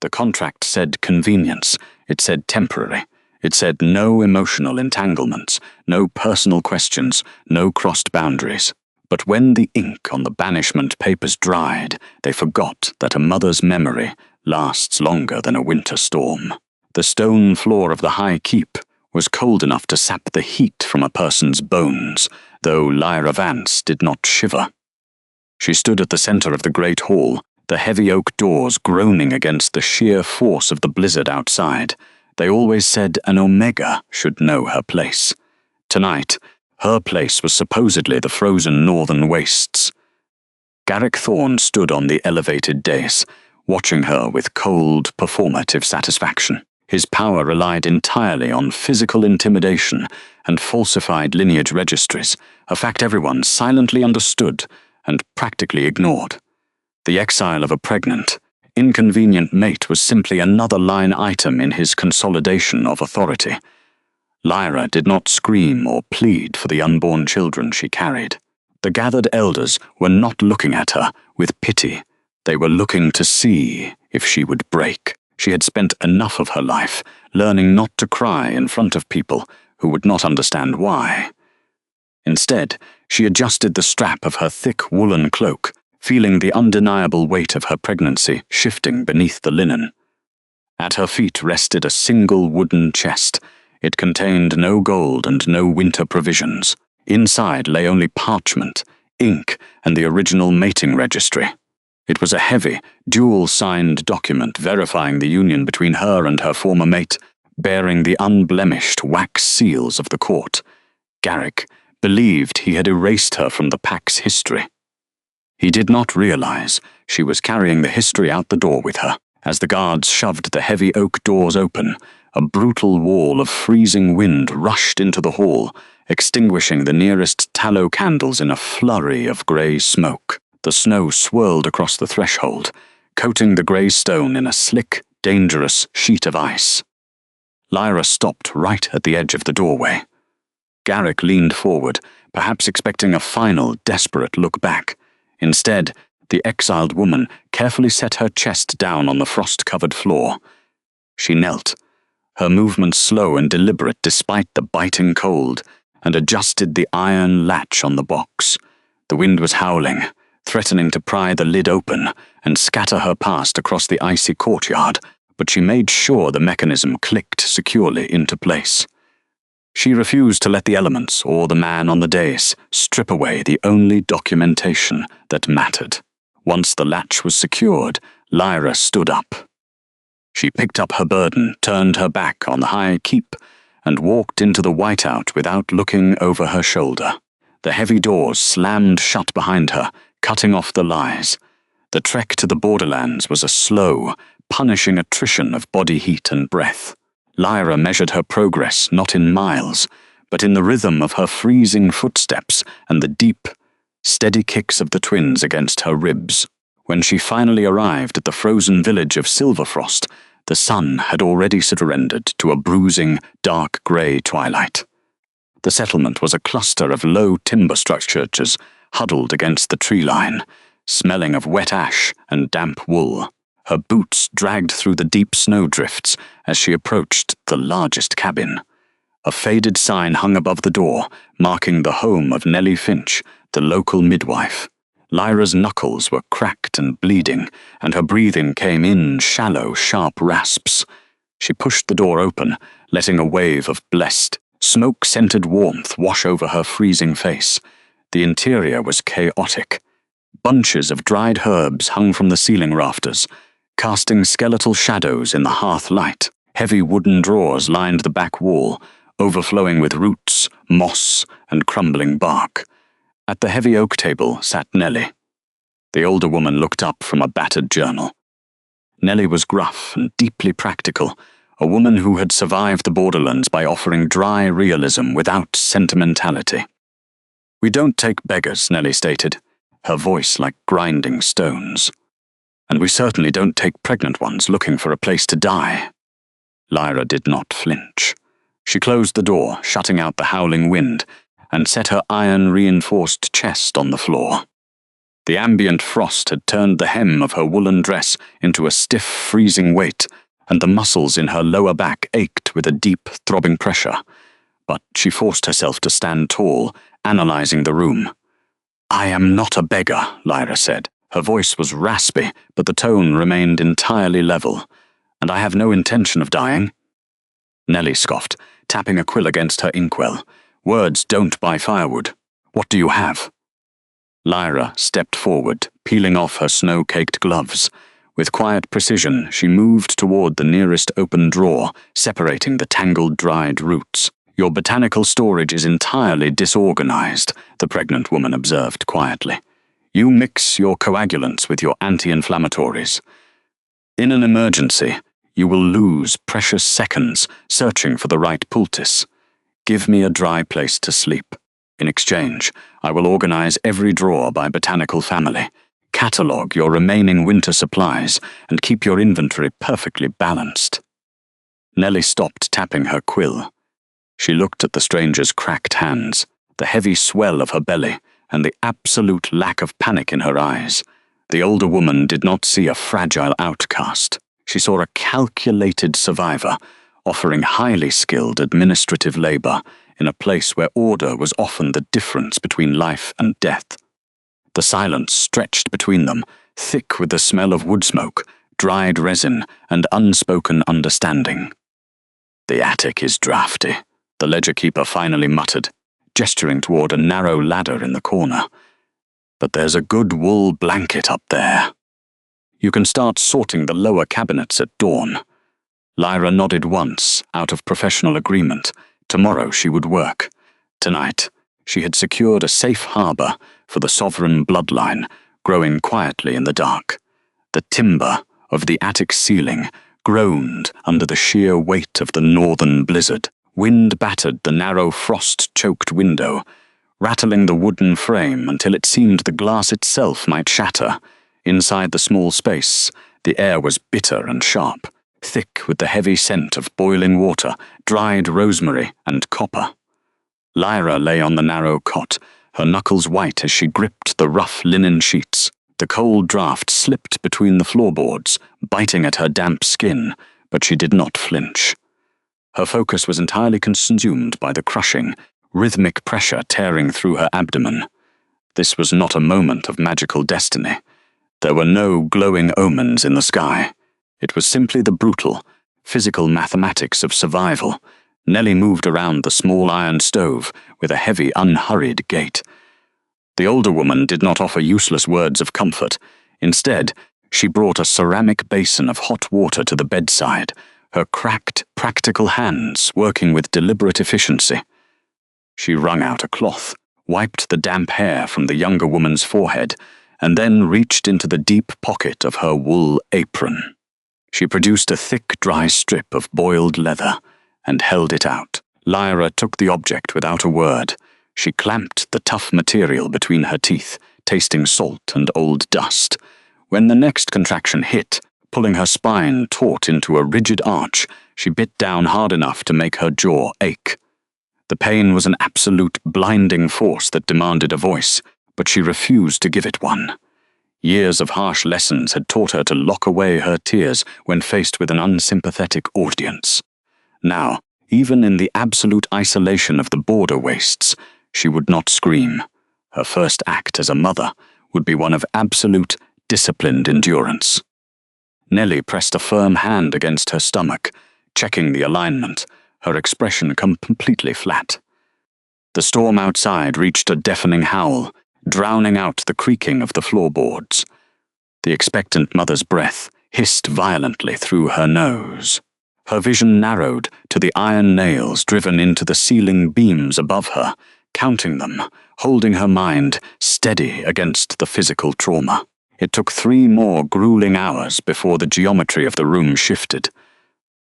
The contract said convenience. It said temporary. It said no emotional entanglements, no personal questions, no crossed boundaries. But when the ink on the banishment papers dried, they forgot that a mother's memory lasts longer than a winter storm. The stone floor of the high keep was cold enough to sap the heat from a person's bones, though Lyra Vance did not shiver. She stood at the center of the great hall, the heavy oak doors groaning against the sheer force of the blizzard outside. They always said an Omega should know her place. Tonight, her place was supposedly the frozen northern wastes. Garrick Thorne stood on the elevated dais, watching her with cold, performative satisfaction. His power relied entirely on physical intimidation and falsified lineage registries, a fact everyone silently understood and practically ignored. The exile of a pregnant, inconvenient mate was simply another line item in his consolidation of authority. Lyra did not scream or plead for the unborn children she carried. The gathered elders were not looking at her with pity. They were looking to see if she would break. She had spent enough of her life learning not to cry in front of people who would not understand why. Instead, she adjusted the strap of her thick woolen cloak, feeling the undeniable weight of her pregnancy shifting beneath the linen. At her feet rested a single wooden chest. It contained no gold and no winter provisions. Inside lay only parchment, ink, and the original mating registry. It was a heavy, dual-signed document verifying the union between her and her former mate, bearing the unblemished wax seals of the court. Garrick believed he had erased her from the pack's history. He did not realize she was carrying the history out the door with her. As the guards shoved the heavy oak doors open, a brutal wall of freezing wind rushed into the hall, extinguishing the nearest tallow candles in a flurry of grey smoke. The snow swirled across the threshold, coating the grey stone in a slick, dangerous sheet of ice. Lyra stopped right at the edge of the doorway. Garrick leaned forward, perhaps expecting a final, desperate look back. Instead, the exiled woman carefully set her chest down on the frost-covered floor. She knelt, her movements slow and deliberate despite the biting cold, and adjusted the iron latch on the box. The wind was howling, threatening to pry the lid open and scatter her past across the icy courtyard, but she made sure the mechanism clicked securely into place. She refused to let the elements or the man on the dais strip away the only documentation that mattered. Once the latch was secured, Lyra stood up. She picked up her burden, turned her back on the high keep, and walked into the whiteout without looking over her shoulder. The heavy doors slammed shut behind her, cutting off the lies. The trek to the borderlands was a slow, punishing attrition of body heat and breath. Lyra measured her progress not in miles, but in the rhythm of her freezing footsteps and the deep, steady kicks of the twins against her ribs. When she finally arrived at the frozen village of Silverfrost, the sun had already surrendered to a bruising, dark grey twilight. The settlement was a cluster of low timber structures huddled against the tree line, smelling of wet ash and damp wool. Her boots dragged through the deep snowdrifts as she approached the largest cabin. A faded sign hung above the door, marking the home of Nellie Finch, the local midwife. Lyra's knuckles were cracked and bleeding, and her breathing came in shallow, sharp rasps. She pushed the door open, letting a wave of blessed, smoke-scented warmth wash over her freezing face. The interior was chaotic. Bunches of dried herbs hung from the ceiling rafters, casting skeletal shadows in the hearth light. Heavy wooden drawers lined the back wall, overflowing with roots, moss, and crumbling bark. At the heavy oak table sat Nellie. The older woman looked up from a battered journal. Nellie was gruff and deeply practical, a woman who had survived the borderlands by offering dry realism without sentimentality. "We don't take beggars," Nellie stated, her voice like grinding stones. "And we certainly don't take pregnant ones looking for a place to die." Lyra did not flinch. She closed the door, shutting out the howling wind, and set her iron-reinforced chest on the floor. The ambient frost had turned the hem of her woolen dress into a stiff, freezing weight, and the muscles in her lower back ached with a deep, throbbing pressure. But she forced herself to stand tall, analyzing the room. "I am not a beggar," Lyra said. Her voice was raspy, but the tone remained entirely level. "And I have no intention of dying." Nellie scoffed, tapping a quill against her inkwell. "Words don't buy firewood. What do you have?" Lyra stepped forward, peeling off her snow-caked gloves. With quiet precision, she moved toward the nearest open drawer, separating the tangled dried roots. "Your botanical storage is entirely disorganized," the pregnant woman observed quietly. "You mix your coagulants with your anti-inflammatories. In an emergency, you will lose precious seconds searching for the right poultice. Give me a dry place to sleep. In exchange, I will organize every drawer by botanical family, catalog your remaining winter supplies, and keep your inventory perfectly balanced." Nellie stopped tapping her quill. She looked at the stranger's cracked hands, the heavy swell of her belly, and the absolute lack of panic in her eyes. The older woman did not see a fragile outcast. She saw a calculated survivor, offering highly skilled administrative labor in a place where order was often the difference between life and death. The silence stretched between them, thick with the smell of wood smoke, dried resin, and unspoken understanding. "The attic is drafty," the ledger keeper finally muttered, gesturing toward a narrow ladder in the corner. "But there's a good wool blanket up there. You can start sorting the lower cabinets at dawn." Lyra nodded once, out of professional agreement. Tomorrow she would work. Tonight, she had secured a safe harbor for the sovereign bloodline, growing quietly in the dark. The timber of the attic ceiling groaned under the sheer weight of the northern blizzard. Wind battered the narrow frost-choked window, rattling the wooden frame until it seemed the glass itself might shatter. Inside the small space, the air was bitter and sharp, thick with the heavy scent of boiling water, dried rosemary, and copper. Lyra lay on the narrow cot, her knuckles white as she gripped the rough linen sheets. The cold draft slipped between the floorboards, biting at her damp skin, but she did not flinch. Her focus was entirely consumed by the crushing, rhythmic pressure tearing through her abdomen. This was not a moment of magical destiny. There were no glowing omens in the sky. It was simply the brutal, physical mathematics of survival. Nellie moved around the small iron stove with a heavy, unhurried gait. The older woman did not offer useless words of comfort. Instead, she brought a ceramic basin of hot water to the bedside, her cracked, practical hands working with deliberate efficiency. She wrung out a cloth, wiped the damp hair from the younger woman's forehead, and then reached into the deep pocket of her wool apron. She produced a thick, dry strip of boiled leather and held it out. Lyra took the object without a word. She clamped the tough material between her teeth, tasting salt and old dust. When the next contraction hit, pulling her spine taut into a rigid arch, she bit down hard enough to make her jaw ache. The pain was an absolute, blinding force that demanded a voice, but she refused to give it one. Years of harsh lessons had taught her to lock away her tears when faced with an unsympathetic audience. Now, even in the absolute isolation of the border wastes, she would not scream. Her first act as a mother would be one of absolute, disciplined endurance. Nellie pressed a firm hand against her stomach, checking the alignment, her expression completely flat. The storm outside reached a deafening howl, drowning out the creaking of the floorboards. The expectant mother's breath hissed violently through her nose. Her vision narrowed to the iron nails driven into the ceiling beams above her, counting them, holding her mind steady against the physical trauma. It took 3 more grueling hours before the geometry of the room shifted.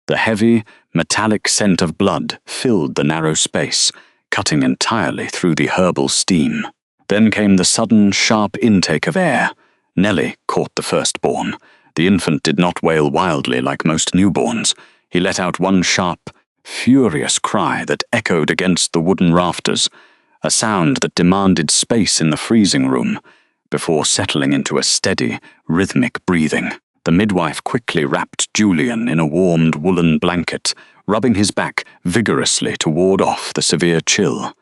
The heavy, metallic scent of blood filled the narrow space, cutting entirely through the herbal steam. Then came the sudden, sharp intake of air. Nellie caught the firstborn. The infant did not wail wildly like most newborns. He let out one sharp, furious cry that echoed against the wooden rafters, a sound that demanded space in the freezing room, before settling into a steady, rhythmic breathing. The midwife quickly wrapped Julian in a warmed woolen blanket, rubbing his back vigorously to ward off the severe chill.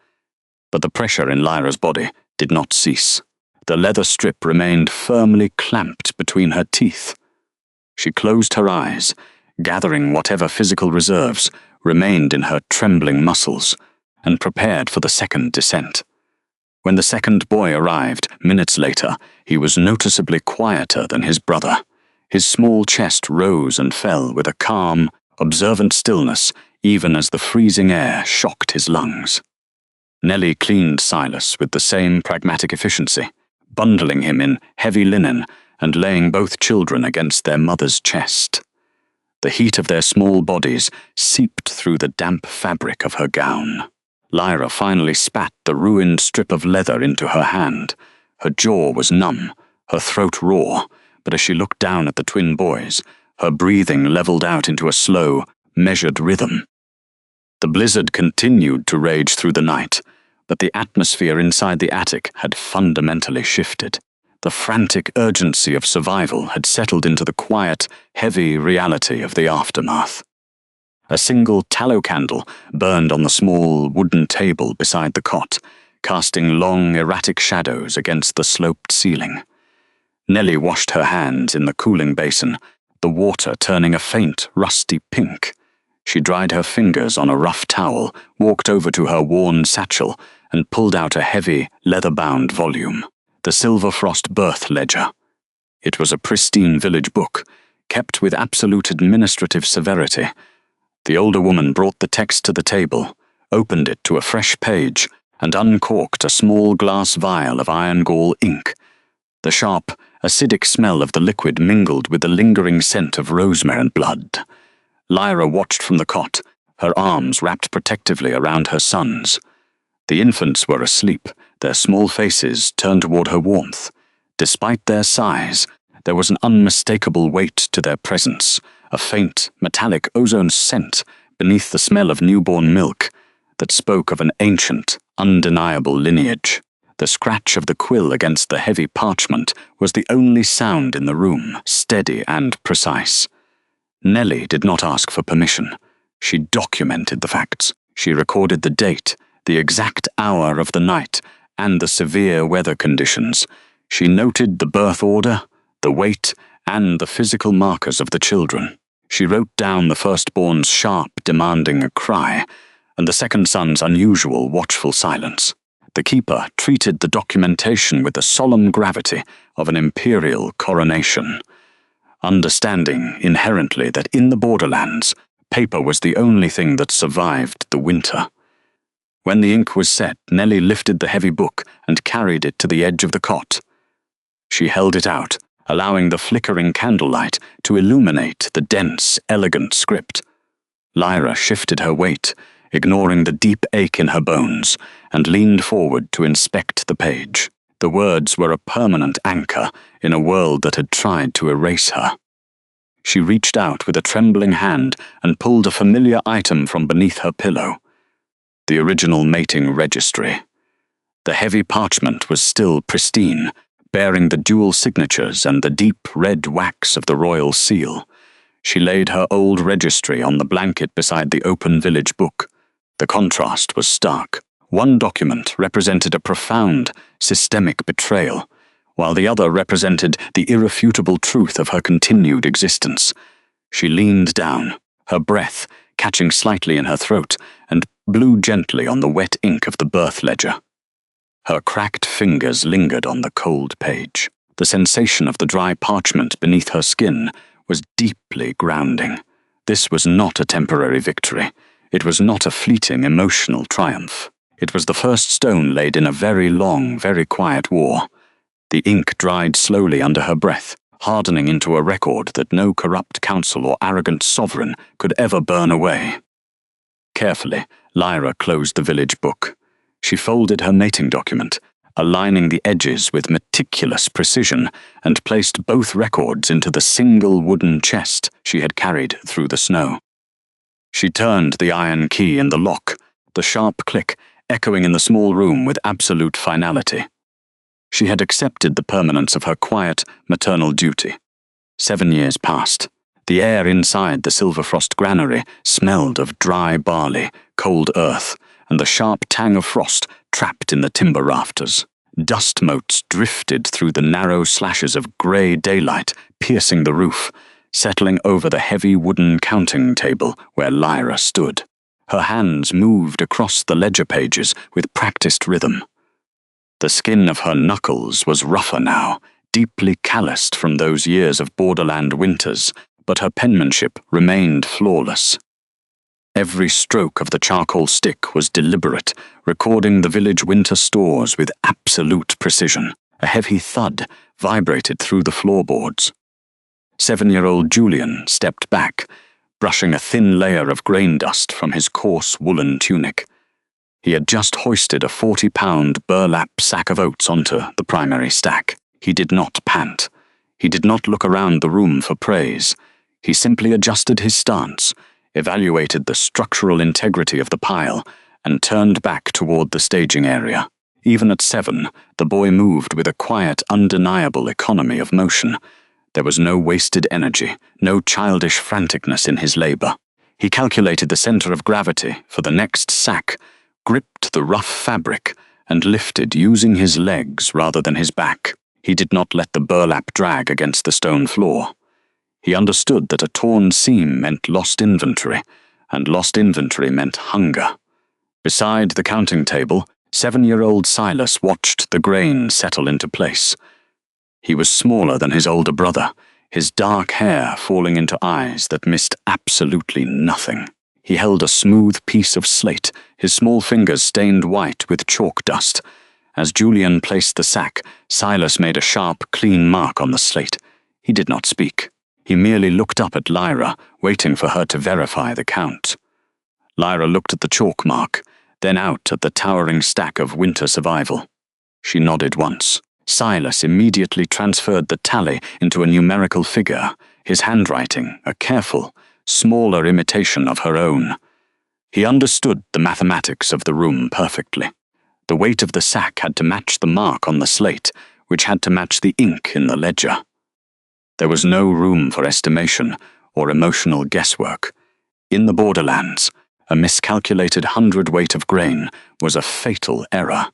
But the pressure in Lyra's body did not cease. The leather strip remained firmly clamped between her teeth. She closed her eyes, gathering whatever physical reserves remained in her trembling muscles, and prepared for the second descent. When the second boy arrived, minutes later, he was noticeably quieter than his brother. His small chest rose and fell with a calm, observant stillness, even as the freezing air shocked his lungs. Nellie cleaned Silas with the same pragmatic efficiency, bundling him in heavy linen and laying both children against their mother's chest. The heat of their small bodies seeped through the damp fabric of her gown. Lyra finally spat the ruined strip of leather into her hand. Her jaw was numb, her throat raw, but as she looked down at the twin boys, her breathing leveled out into a slow, measured rhythm. The blizzard continued to rage through the night, but the atmosphere inside the attic had fundamentally shifted. The frantic urgency of survival had settled into the quiet, heavy reality of the aftermath. A single tallow candle burned on the small wooden table beside the cot, casting long, erratic shadows against the sloped ceiling. Nellie washed her hands in the cooling basin, the water turning a faint, rusty pink. She dried her fingers on a rough towel, walked over to her worn satchel, and pulled out a heavy, leather-bound volume, the Silver Frost Birth Ledger. It was a pristine village book, kept with absolute administrative severity. The older woman brought the text to the table, opened it to a fresh page, and uncorked a small glass vial of iron gall ink. The sharp, acidic smell of the liquid mingled with the lingering scent of rosemary and blood. Lyra watched from the cot, her arms wrapped protectively around her sons. The infants were asleep, their small faces turned toward her warmth. Despite their size, there was an unmistakable weight to their presence, a faint, metallic ozone scent beneath the smell of newborn milk that spoke of an ancient, undeniable lineage. The scratch of the quill against the heavy parchment was the only sound in the room, steady and precise. Nellie did not ask for permission. She documented the facts. She recorded the date, the exact hour of the night, and the severe weather conditions. She noted the birth order, the weight, and the physical markers of the children. She wrote down the firstborn's sharp, demanding cry, and the second son's unusual, watchful silence. The keeper treated the documentation with the solemn gravity of an imperial coronation, understanding inherently that in the borderlands, paper was the only thing that survived the winter. When the ink was set, Nellie lifted the heavy book and carried it to the edge of the cot. She held it out, allowing the flickering candlelight to illuminate the dense, elegant script. Lyra shifted her weight, ignoring the deep ache in her bones, and leaned forward to inspect the page. The words were a permanent anchor in a world that had tried to erase her. She reached out with a trembling hand and pulled a familiar item from beneath her pillow. The original mating registry. The heavy parchment was still pristine, bearing the dual signatures and the deep red wax of the royal seal. She laid her old registry on the blanket beside the open village book. The contrast was stark. One document represented a profound, systemic betrayal, while the other represented the irrefutable truth of her continued existence. She leaned down, her breath catching slightly in her throat, and blew gently on the wet ink of the birth ledger. Her cracked fingers lingered on the cold page. The sensation of the dry parchment beneath her skin was deeply grounding. This was not a temporary victory. It was not a fleeting emotional triumph. It was the first stone laid in a very long, very quiet war. The ink dried slowly under her breath, hardening into a record that no corrupt council or arrogant sovereign could ever burn away. Carefully, Lyra closed the village book. She folded her mating document, aligning the edges with meticulous precision, and placed both records into the single wooden chest she had carried through the snow. She turned the iron key in the lock, the sharp click echoing in the small room with absolute finality. She had accepted the permanence of her quiet, maternal duty. 7 years passed. The air inside the Silverfrost granary smelled of dry barley, cold earth, and the sharp tang of frost trapped in the timber rafters. Dust motes drifted through the narrow slashes of grey daylight, piercing the roof, settling over the heavy wooden counting table where Lyra stood. Her hands moved across the ledger pages with practiced rhythm. The skin of her knuckles was rougher now, deeply calloused from those years of borderland winters, but her penmanship remained flawless. Every stroke of the charcoal stick was deliberate, recording the village winter stores with absolute precision. A heavy thud vibrated through the floorboards. 7-year-old Julian stepped back, brushing a thin layer of grain dust from his coarse woolen tunic. He had just hoisted a 40-pound burlap sack of oats onto the primary stack. He did not pant. He did not look around the room for praise. He simply adjusted his stance, evaluated the structural integrity of the pile, and turned back toward the staging area. Even at 7, the boy moved with a quiet, undeniable economy of motion. There was no wasted energy, no childish franticness in his labor. He calculated the center of gravity for the next sack, gripped the rough fabric, and lifted using his legs rather than his back. He did not let the burlap drag against the stone floor. He understood that a torn seam meant lost inventory, and lost inventory meant hunger. Beside the counting table, 7-year-old Silas watched the grain settle into place. He was smaller than his older brother, his dark hair falling into eyes that missed absolutely nothing. He held a smooth piece of slate, his small fingers stained white with chalk dust. As Julian placed the sack, Silas made a sharp, clean mark on the slate. He did not speak. He merely looked up at Lyra, waiting for her to verify the count. Lyra looked at the chalk mark, then out at the towering stack of winter survival. She nodded once. Silas immediately transferred the tally into a numerical figure, his handwriting a careful, smaller imitation of her own. He understood the mathematics of the room perfectly. The weight of the sack had to match the mark on the slate, which had to match the ink in the ledger. There was no room for estimation or emotional guesswork. In the borderlands, a miscalculated hundredweight of grain was a fatal error.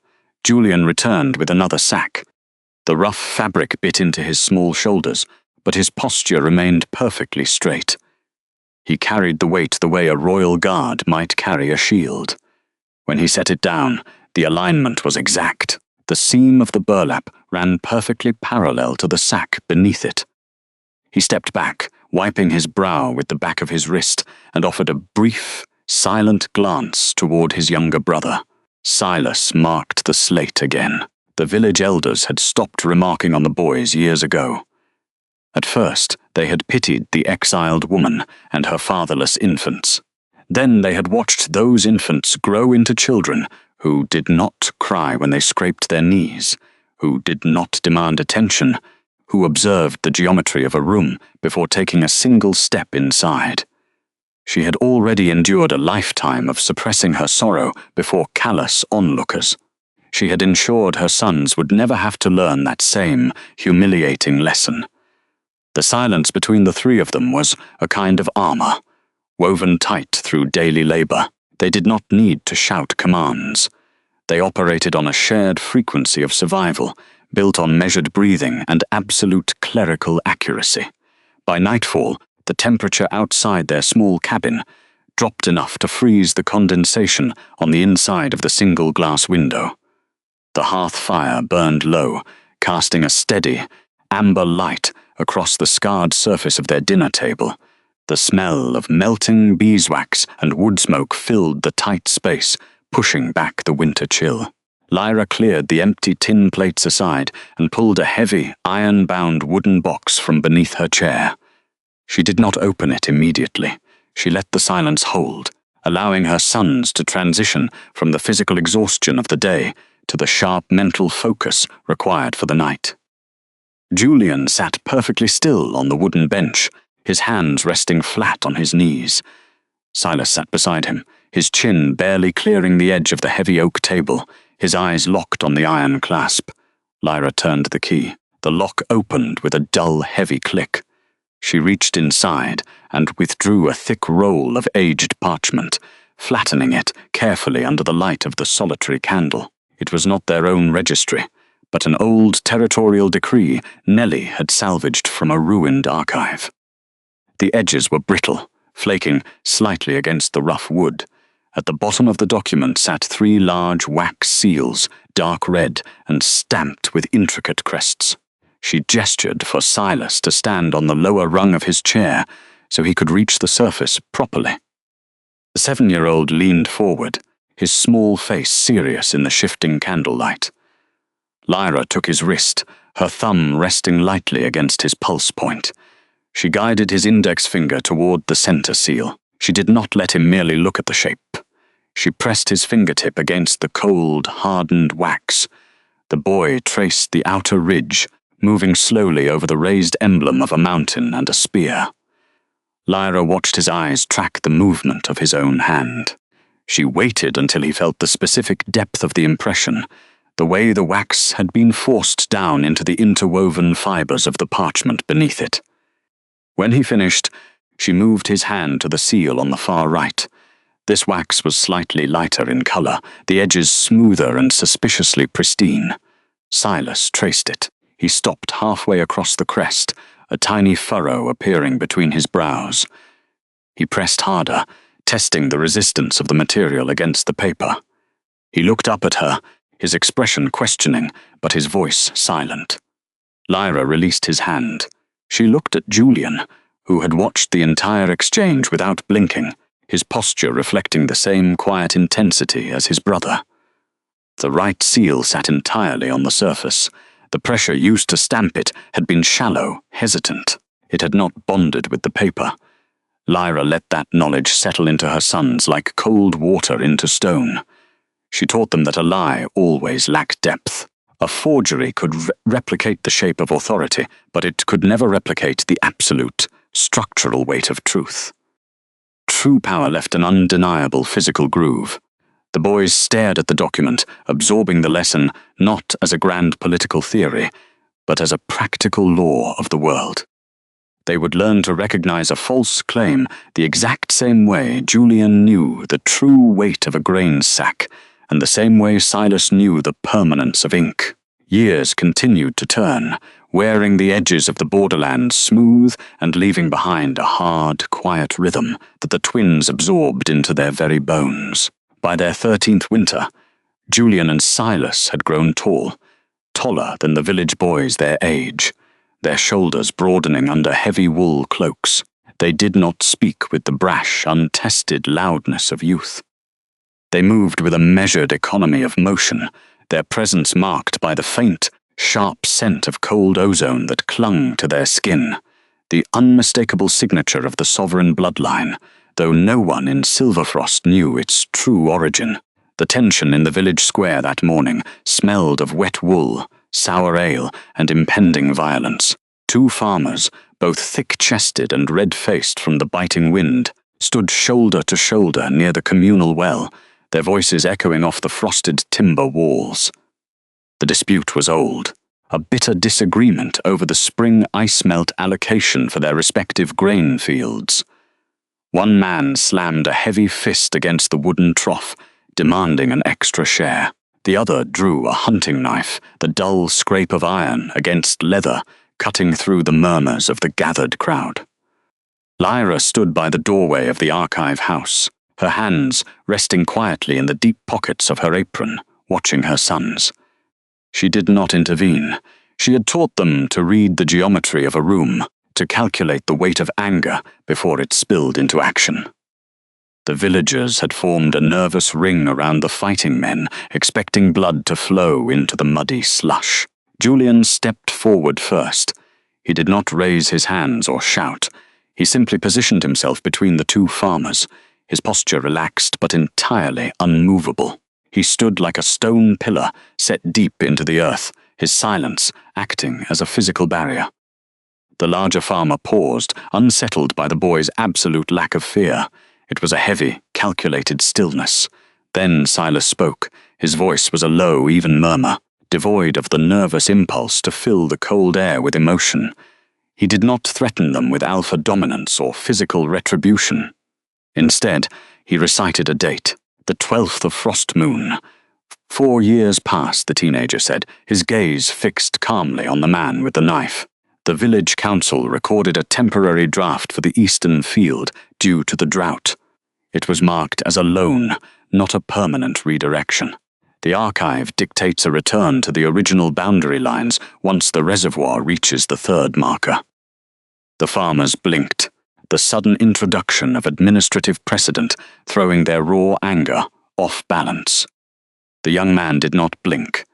Julian returned with another sack. The rough fabric bit into his small shoulders, but his posture remained perfectly straight. He carried the weight the way a royal guard might carry a shield. When he set it down, the alignment was exact. The seam of the burlap ran perfectly parallel to the sack beneath it. He stepped back, wiping his brow with the back of his wrist, and offered a brief, silent glance toward his younger brother. Silas marked the slate again. The village elders had stopped remarking on the boys years ago. At first, they had pitied the exiled woman and her fatherless infants. Then they had watched those infants grow into children who did not cry when they scraped their knees, who did not demand attention, who observed the geometry of a room before taking a single step inside. She had already endured a lifetime of suppressing her sorrow before callous onlookers. She had ensured her sons would never have to learn that same humiliating lesson. The silence between the three of them was a kind of armor, woven tight through daily labor. They did not need to shout commands. They operated on a shared frequency of survival, built on measured breathing and absolute clerical accuracy. By nightfall, the temperature outside their small cabin dropped enough to freeze the condensation on the inside of the single glass window. The hearth fire burned low, casting a steady, amber light across the scarred surface of their dinner table. The smell of melting beeswax and wood smoke filled the tight space, pushing back the winter chill. Lyra cleared the empty tin plates aside and pulled a heavy, iron-bound wooden box from beneath her chair. She did not open it immediately. She let the silence hold, allowing her sons to transition from the physical exhaustion of the day to the sharp mental focus required for the night. Julian sat perfectly still on the wooden bench, his hands resting flat on his knees. Silas sat beside him, his chin barely clearing the edge of the heavy oak table, his eyes locked on the iron clasp. Lyra turned the key. The lock opened with a dull, heavy click. She reached inside and withdrew a thick roll of aged parchment, flattening it carefully under the light of the solitary candle. It was not their own registry, but an old territorial decree Nellie had salvaged from a ruined archive. The edges were brittle, flaking slightly against the rough wood. At the bottom of the document sat 3 large wax seals, dark red and stamped with intricate crests. She gestured for Silas to stand on the lower rung of his chair so he could reach the surface properly. The 7-year-old leaned forward, his small face serious in the shifting candlelight. Lyra took his wrist, her thumb resting lightly against his pulse point. She guided his index finger toward the center seal. She did not let him merely look at the shape. She pressed his fingertip against the cold, hardened wax. The boy traced the outer ridge, moving slowly over the raised emblem of a mountain and a spear. Lyra watched his eyes track the movement of his own hand. She waited until he felt the specific depth of the impression, the way the wax had been forced down into the interwoven fibers of the parchment beneath it. When he finished, she moved his hand to the seal on the far right. This wax was slightly lighter in color, the edges smoother and suspiciously pristine. Silas traced it. He stopped halfway across the crest, a tiny furrow appearing between his brows. He pressed harder, testing the resistance of the material against the paper. He looked up at her, his expression questioning, but his voice silent. Lyra released his hand. She looked at Julian, who had watched the entire exchange without blinking, his posture reflecting the same quiet intensity as his brother. The right seal sat entirely on the surface. The pressure used to stamp it had been shallow, hesitant. It had not bonded with the paper. Lyra let that knowledge settle into her sons like cold water into stone. She taught them that a lie always lacked depth. A forgery could replicate the shape of authority, but it could never replicate the absolute, structural weight of truth. True power left an undeniable physical groove. The boys stared at the document, absorbing the lesson not as a grand political theory, but as a practical law of the world. They would learn to recognize a false claim the exact same way Julian knew the true weight of a grain sack, and the same way Silas knew the permanence of ink. Years continued to turn, wearing the edges of the borderland smooth and leaving behind a hard, quiet rhythm that the twins absorbed into their very bones. By their 13th winter, Julian and Silas had grown tall, taller than the village boys their age, their shoulders broadening under heavy wool cloaks. They did not speak with the brash, untested loudness of youth. They moved with a measured economy of motion, their presence marked by the faint, sharp scent of cold ozone that clung to their skin, the unmistakable signature of the sovereign bloodline, though no one in Silverfrost knew its true origin. The tension in the village square that morning smelled of wet wool, sour ale, and impending violence. 2 farmers, both thick-chested and red-faced from the biting wind, stood shoulder to shoulder near the communal well, their voices echoing off the frosted timber walls. The dispute was old, a bitter disagreement over the spring ice melt allocation for their respective grain fields. One man slammed a heavy fist against the wooden trough, demanding an extra share. The other drew a hunting knife, the dull scrape of iron against leather, cutting through the murmurs of the gathered crowd. Lyra stood by the doorway of the archive house, her hands resting quietly in the deep pockets of her apron, watching her sons. She did not intervene. She had taught them to read the geometry of a room, to calculate the weight of anger before it spilled into action. The villagers had formed a nervous ring around the fighting men, expecting blood to flow into the muddy slush. Julian stepped forward first. He did not raise his hands or shout. He simply positioned himself between the 2 farmers, his posture relaxed but entirely unmovable. He stood like a stone pillar set deep into the earth, his silence acting as a physical barrier. The larger farmer paused, unsettled by the boy's absolute lack of fear. It was a heavy, calculated stillness. Then Silas spoke. His voice was a low, even murmur. devoid of the nervous impulse to fill the cold air with emotion. He did not threaten them with alpha dominance or physical retribution. Instead, he recited a date, the 12th of Frost Moon. 4 years passed, the teenager said, his gaze fixed calmly on the man with the knife. The village council recorded a temporary draft for the eastern field due to the drought. It was marked as a loan, not a permanent redirection. The archive dictates a return to the original boundary lines once the reservoir reaches the 3rd marker. The farmers blinked, the sudden introduction of administrative precedent throwing their raw anger off balance. The young man did not blink.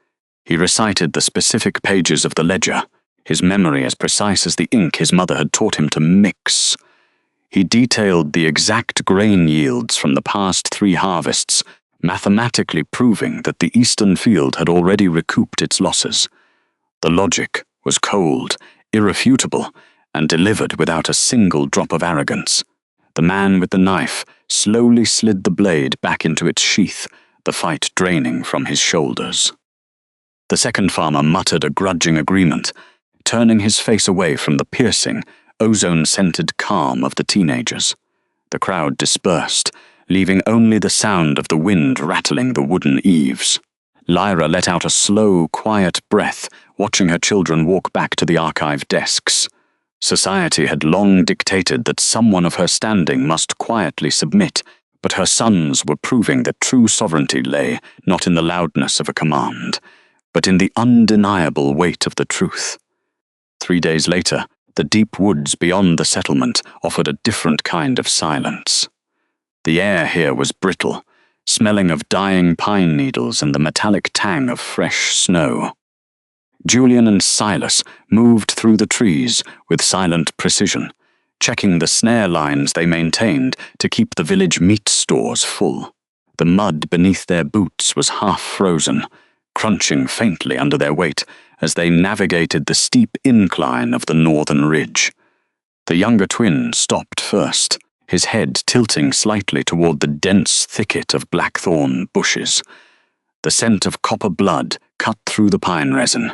He recited the specific pages of the ledger, his memory as precise as the ink his mother had taught him to mix. He detailed the exact grain yields from the past 3 harvests, mathematically proving that the eastern field had already recouped its losses. The logic was cold, irrefutable, and delivered without a single drop of arrogance. The man with the knife slowly slid the blade back into its sheath, the fight draining from his shoulders. The second farmer muttered a grudging agreement, turning his face away from the piercing, ozone-scented calm of the teenagers. The crowd dispersed, leaving only the sound of the wind rattling the wooden eaves. Lyra let out a slow, quiet breath, watching her children walk back to the archive desks. Society had long dictated that someone of her standing must quietly submit, but her sons were proving that true sovereignty lay not in the loudness of a command, but in the undeniable weight of the truth. 3 days later, the deep woods beyond the settlement offered a different kind of silence. The air here was brittle, smelling of dying pine needles and the metallic tang of fresh snow. Julian and Silas moved through the trees with silent precision, checking the snare lines they maintained to keep the village meat stores full. The mud beneath their boots was half frozen, crunching faintly under their weight as they navigated the steep incline of the northern ridge. The younger twin stopped first, his head tilting slightly toward the dense thicket of blackthorn bushes. The scent of copper blood cut through the pine resin.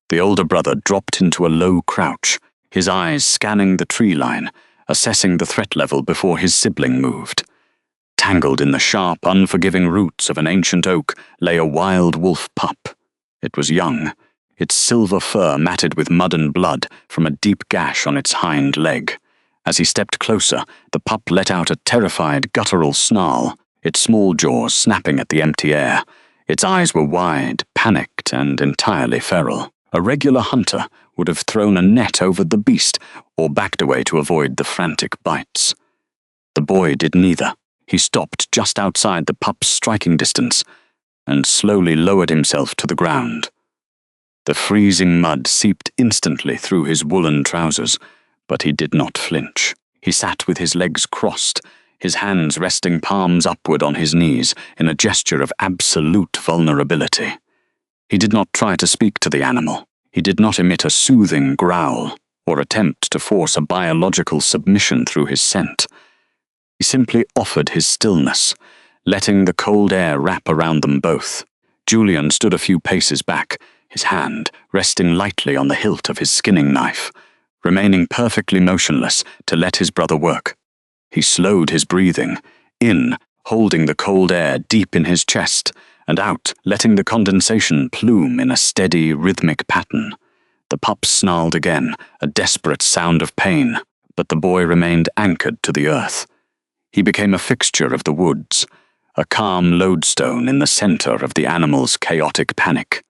The older brother dropped into a low crouch, his eyes scanning the tree line, assessing the threat level before his sibling moved. Tangled in the sharp, unforgiving roots of an ancient oak lay a wild wolf pup. It was young, its silver fur matted with mud and blood from a deep gash on its hind leg. As he stepped closer, the pup let out a terrified, guttural snarl, its small jaws snapping at the empty air. Its eyes were wide, panicked, and entirely feral. A regular hunter would have thrown a net over the beast or backed away to avoid the frantic bites. The boy did neither. He stopped just outside the pup's striking distance and slowly lowered himself to the ground. The freezing mud seeped instantly through his woolen trousers, but he did not flinch. He sat with his legs crossed, his hands resting palms upward on his knees in a gesture of absolute vulnerability. He did not try to speak to the animal. He did not emit a soothing growl or attempt to force a biological submission through his scent. He simply offered his stillness, letting the cold air wrap around them both. Julian stood a few paces back, his hand resting lightly on the hilt of his skinning knife, remaining perfectly motionless to let his brother work. He slowed his breathing, in, holding the cold air deep in his chest, and out, letting the condensation plume in a steady, rhythmic pattern. The pup snarled again, a desperate sound of pain, but the boy remained anchored to the earth. He became a fixture of the woods, a calm lodestone in the center of the animal's chaotic panic.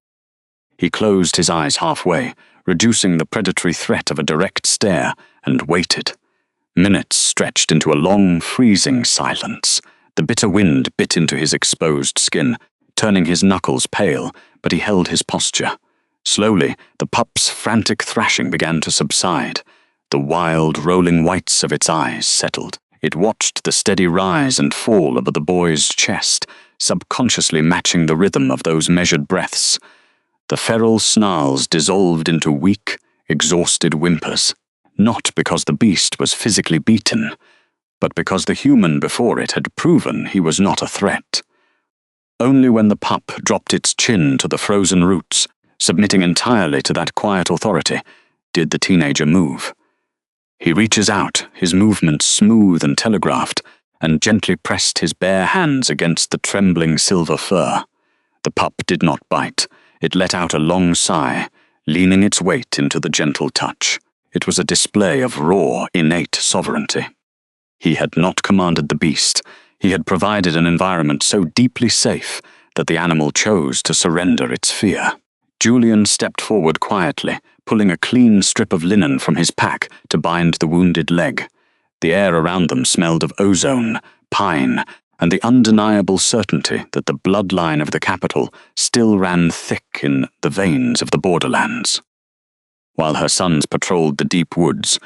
He closed his eyes halfway, reducing the predatory threat of a direct stare, and waited. Minutes stretched into a long, freezing silence. The bitter wind bit into his exposed skin, turning his knuckles pale, but he held his posture. Slowly, the pup's frantic thrashing began to subside. The wild, rolling whites of its eyes settled. It watched the steady rise and fall over the boy's chest, subconsciously matching the rhythm of those measured breaths. The feral snarls dissolved into weak, exhausted whimpers, not because the beast was physically beaten, but because the human before it had proven he was not a threat. Only when the pup dropped its chin to the frozen roots, submitting entirely to that quiet authority, did the teenager move. He reaches out, his movements smooth and telegraphed, and gently pressed his bare hands against the trembling silver fur. The pup did not bite. It let out a long sigh, leaning its weight into the gentle touch. It was a display of raw, innate sovereignty. He had not commanded the beast. He had provided an environment so deeply safe that the animal chose to surrender its fear. Julian stepped forward quietly, pulling a clean strip of linen from his pack to bind the wounded leg. The air around them smelled of ozone, pine, and the undeniable certainty that the bloodline of the capital still ran thick in the veins of the borderlands. While her sons patrolled the deep woods,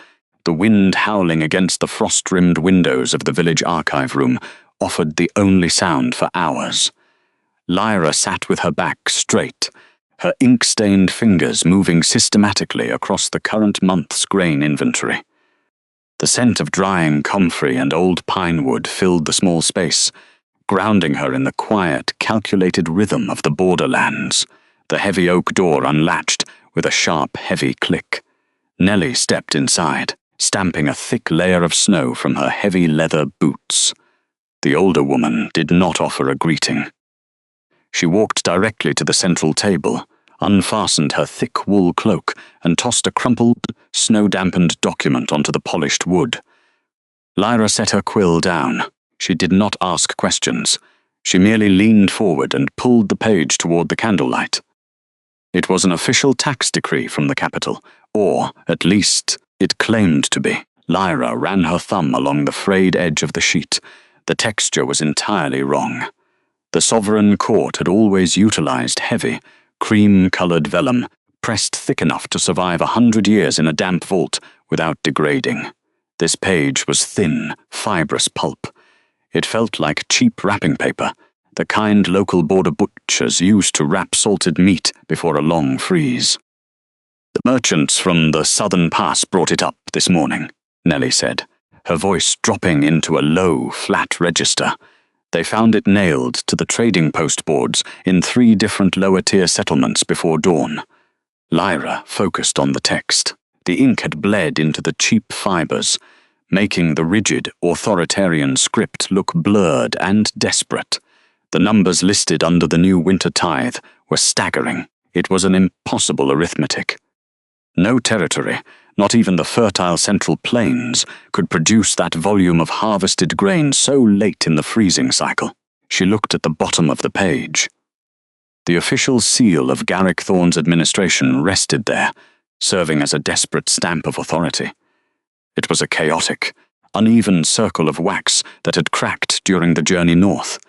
the wind howling against the frost-rimmed windows of the village archive room offered the only sound for hours. Lyra sat with her back straight, her ink-stained fingers moving systematically across the current month's grain inventory. The scent of drying comfrey and old pine wood filled the small space, grounding her in the quiet, calculated rhythm of the borderlands. The heavy oak door unlatched with a sharp, heavy click. Nellie stepped inside, stamping a thick layer of snow from her heavy leather boots. The older woman did not offer a greeting. She walked directly to the central table, unfastened her thick wool cloak, and tossed a crumpled, snow-dampened document onto the polished wood. Lyra set her quill down. She did not ask questions. She merely leaned forward and pulled the page toward the candlelight. It was an official tax decree from the capital, or, at least, it claimed to be. Lyra ran her thumb along the frayed edge of the sheet. The texture was entirely wrong. The sovereign court had always utilized heavy, cream-colored vellum, pressed thick enough to survive 100 years in a damp vault without degrading. This page was thin, fibrous pulp. It felt like cheap wrapping paper, the kind local border butchers used to wrap salted meat before a long freeze. The merchants from the southern pass brought it up this morning, Nellie said, her voice dropping into a low, flat register. They found it nailed to the trading post boards in 3 different lower-tier settlements before dawn. Lyra focused on the text. The ink had bled into the cheap fibers, making the rigid, authoritarian script look blurred and desperate. The numbers listed under the new winter tithe were staggering. It was an impossible arithmetic. No territory, not even the fertile Central Plains, could produce that volume of harvested grain so late in the freezing cycle. She looked at the bottom of the page. The official seal of Garrick Thorne's administration rested there, serving as a desperate stamp of authority. It was a chaotic, uneven circle of wax that had cracked during the journey north.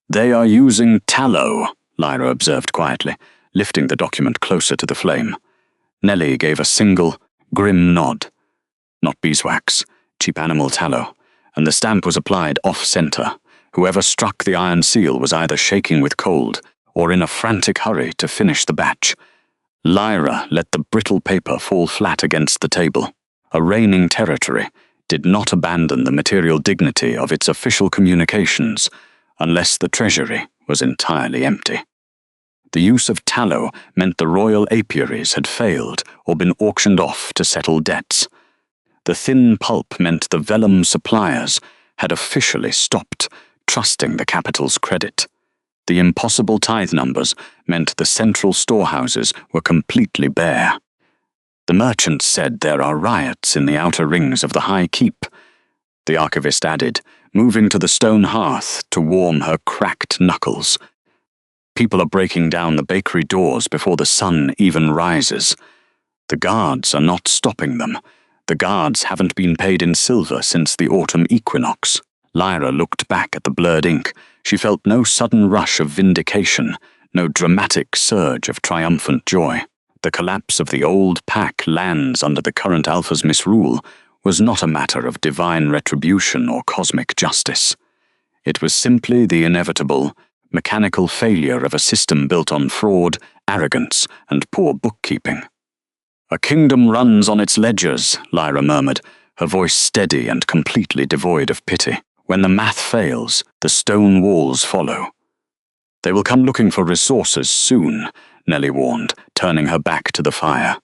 "They are using tallow," Lyra observed quietly, lifting the document closer to the flame. Nellie gave a single, grim nod. Not beeswax, cheap animal tallow, and the stamp was applied off-center. Whoever struck the iron seal was either shaking with cold or in a frantic hurry to finish the batch. Lyra let the brittle paper fall flat against the table. A reigning territory did not abandon the material dignity of its official communications unless the treasury was entirely empty. The use of tallow meant the royal apiaries had failed or been auctioned off to settle debts. The thin pulp meant the vellum suppliers had officially stopped trusting the capital's credit. The impossible tithe numbers meant the central storehouses were completely bare. The merchants said there are riots in the outer rings of the High Keep, the archivist added, moving to the stone hearth to warm her cracked knuckles. People are breaking down the bakery doors before the sun even rises. The guards are not stopping them. The guards haven't been paid in silver since the autumn equinox. Lyra looked back at the blurred ink. She felt no sudden rush of vindication, no dramatic surge of triumphant joy. The collapse of the old pack lands under the current Alpha's misrule was not a matter of divine retribution or cosmic justice. It was simply the inevitable, mechanical failure of a system built on fraud, arrogance, and poor bookkeeping. "A kingdom runs on its ledgers," Lyra murmured, her voice steady and completely devoid of pity. "When the math fails, the stone walls follow." "They will come looking for resources soon," Nellie warned, turning her back to the fire.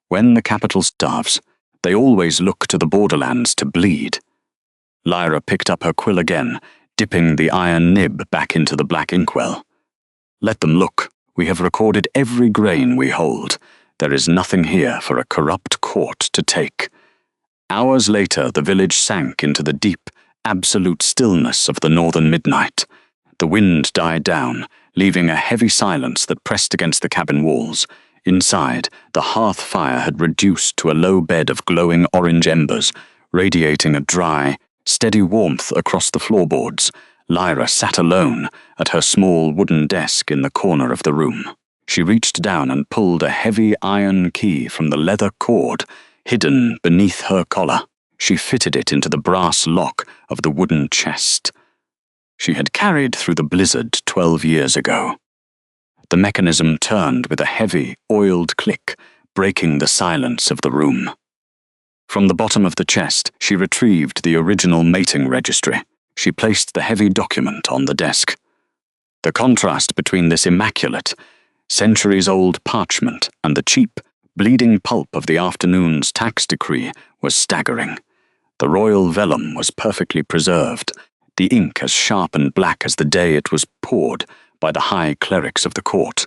"When the capital starves, they always look to the borderlands to bleed." Lyra picked up her quill again, dipping the iron nib back into the black inkwell. "Let them look. We have recorded every grain we hold. There is nothing here for a corrupt court to take." Hours later, the village sank into the deep, absolute stillness of the northern midnight. The wind died down, leaving a heavy silence that pressed against the cabin walls. Inside, the hearth fire had reduced to a low bed of glowing orange embers, radiating a dry, steady warmth across the floorboards. Lyra sat alone at her small wooden desk in the corner of the room. She reached down and pulled a heavy iron key from the leather cord hidden beneath her collar. She fitted it into the brass lock of the wooden chest she had carried through the blizzard 12 years ago. The mechanism turned with a heavy, oiled click, breaking the silence of the room. From the bottom of the chest, she retrieved the original mating registry. She placed the heavy document on the desk. The contrast between this immaculate, centuries-old parchment and the cheap, bleeding pulp of the afternoon's tax decree was staggering. The royal vellum was perfectly preserved, the ink as sharp and black as the day it was poured by the high clerics of the court.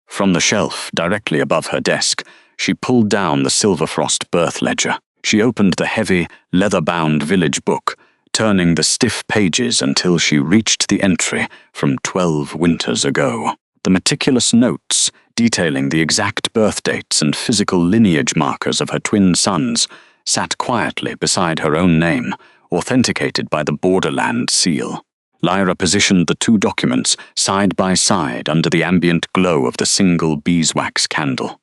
From the shelf, directly above her desk, she pulled down the Silverfrost birth ledger. She opened the heavy, leather-bound village book, turning the stiff pages until she reached the entry from 12 winters ago. The meticulous notes, detailing the exact birth dates and physical lineage markers of her twin sons, sat quietly beside her own name, authenticated by the Borderland seal. Lyra positioned the two documents side by side under the ambient glow of the single beeswax candle.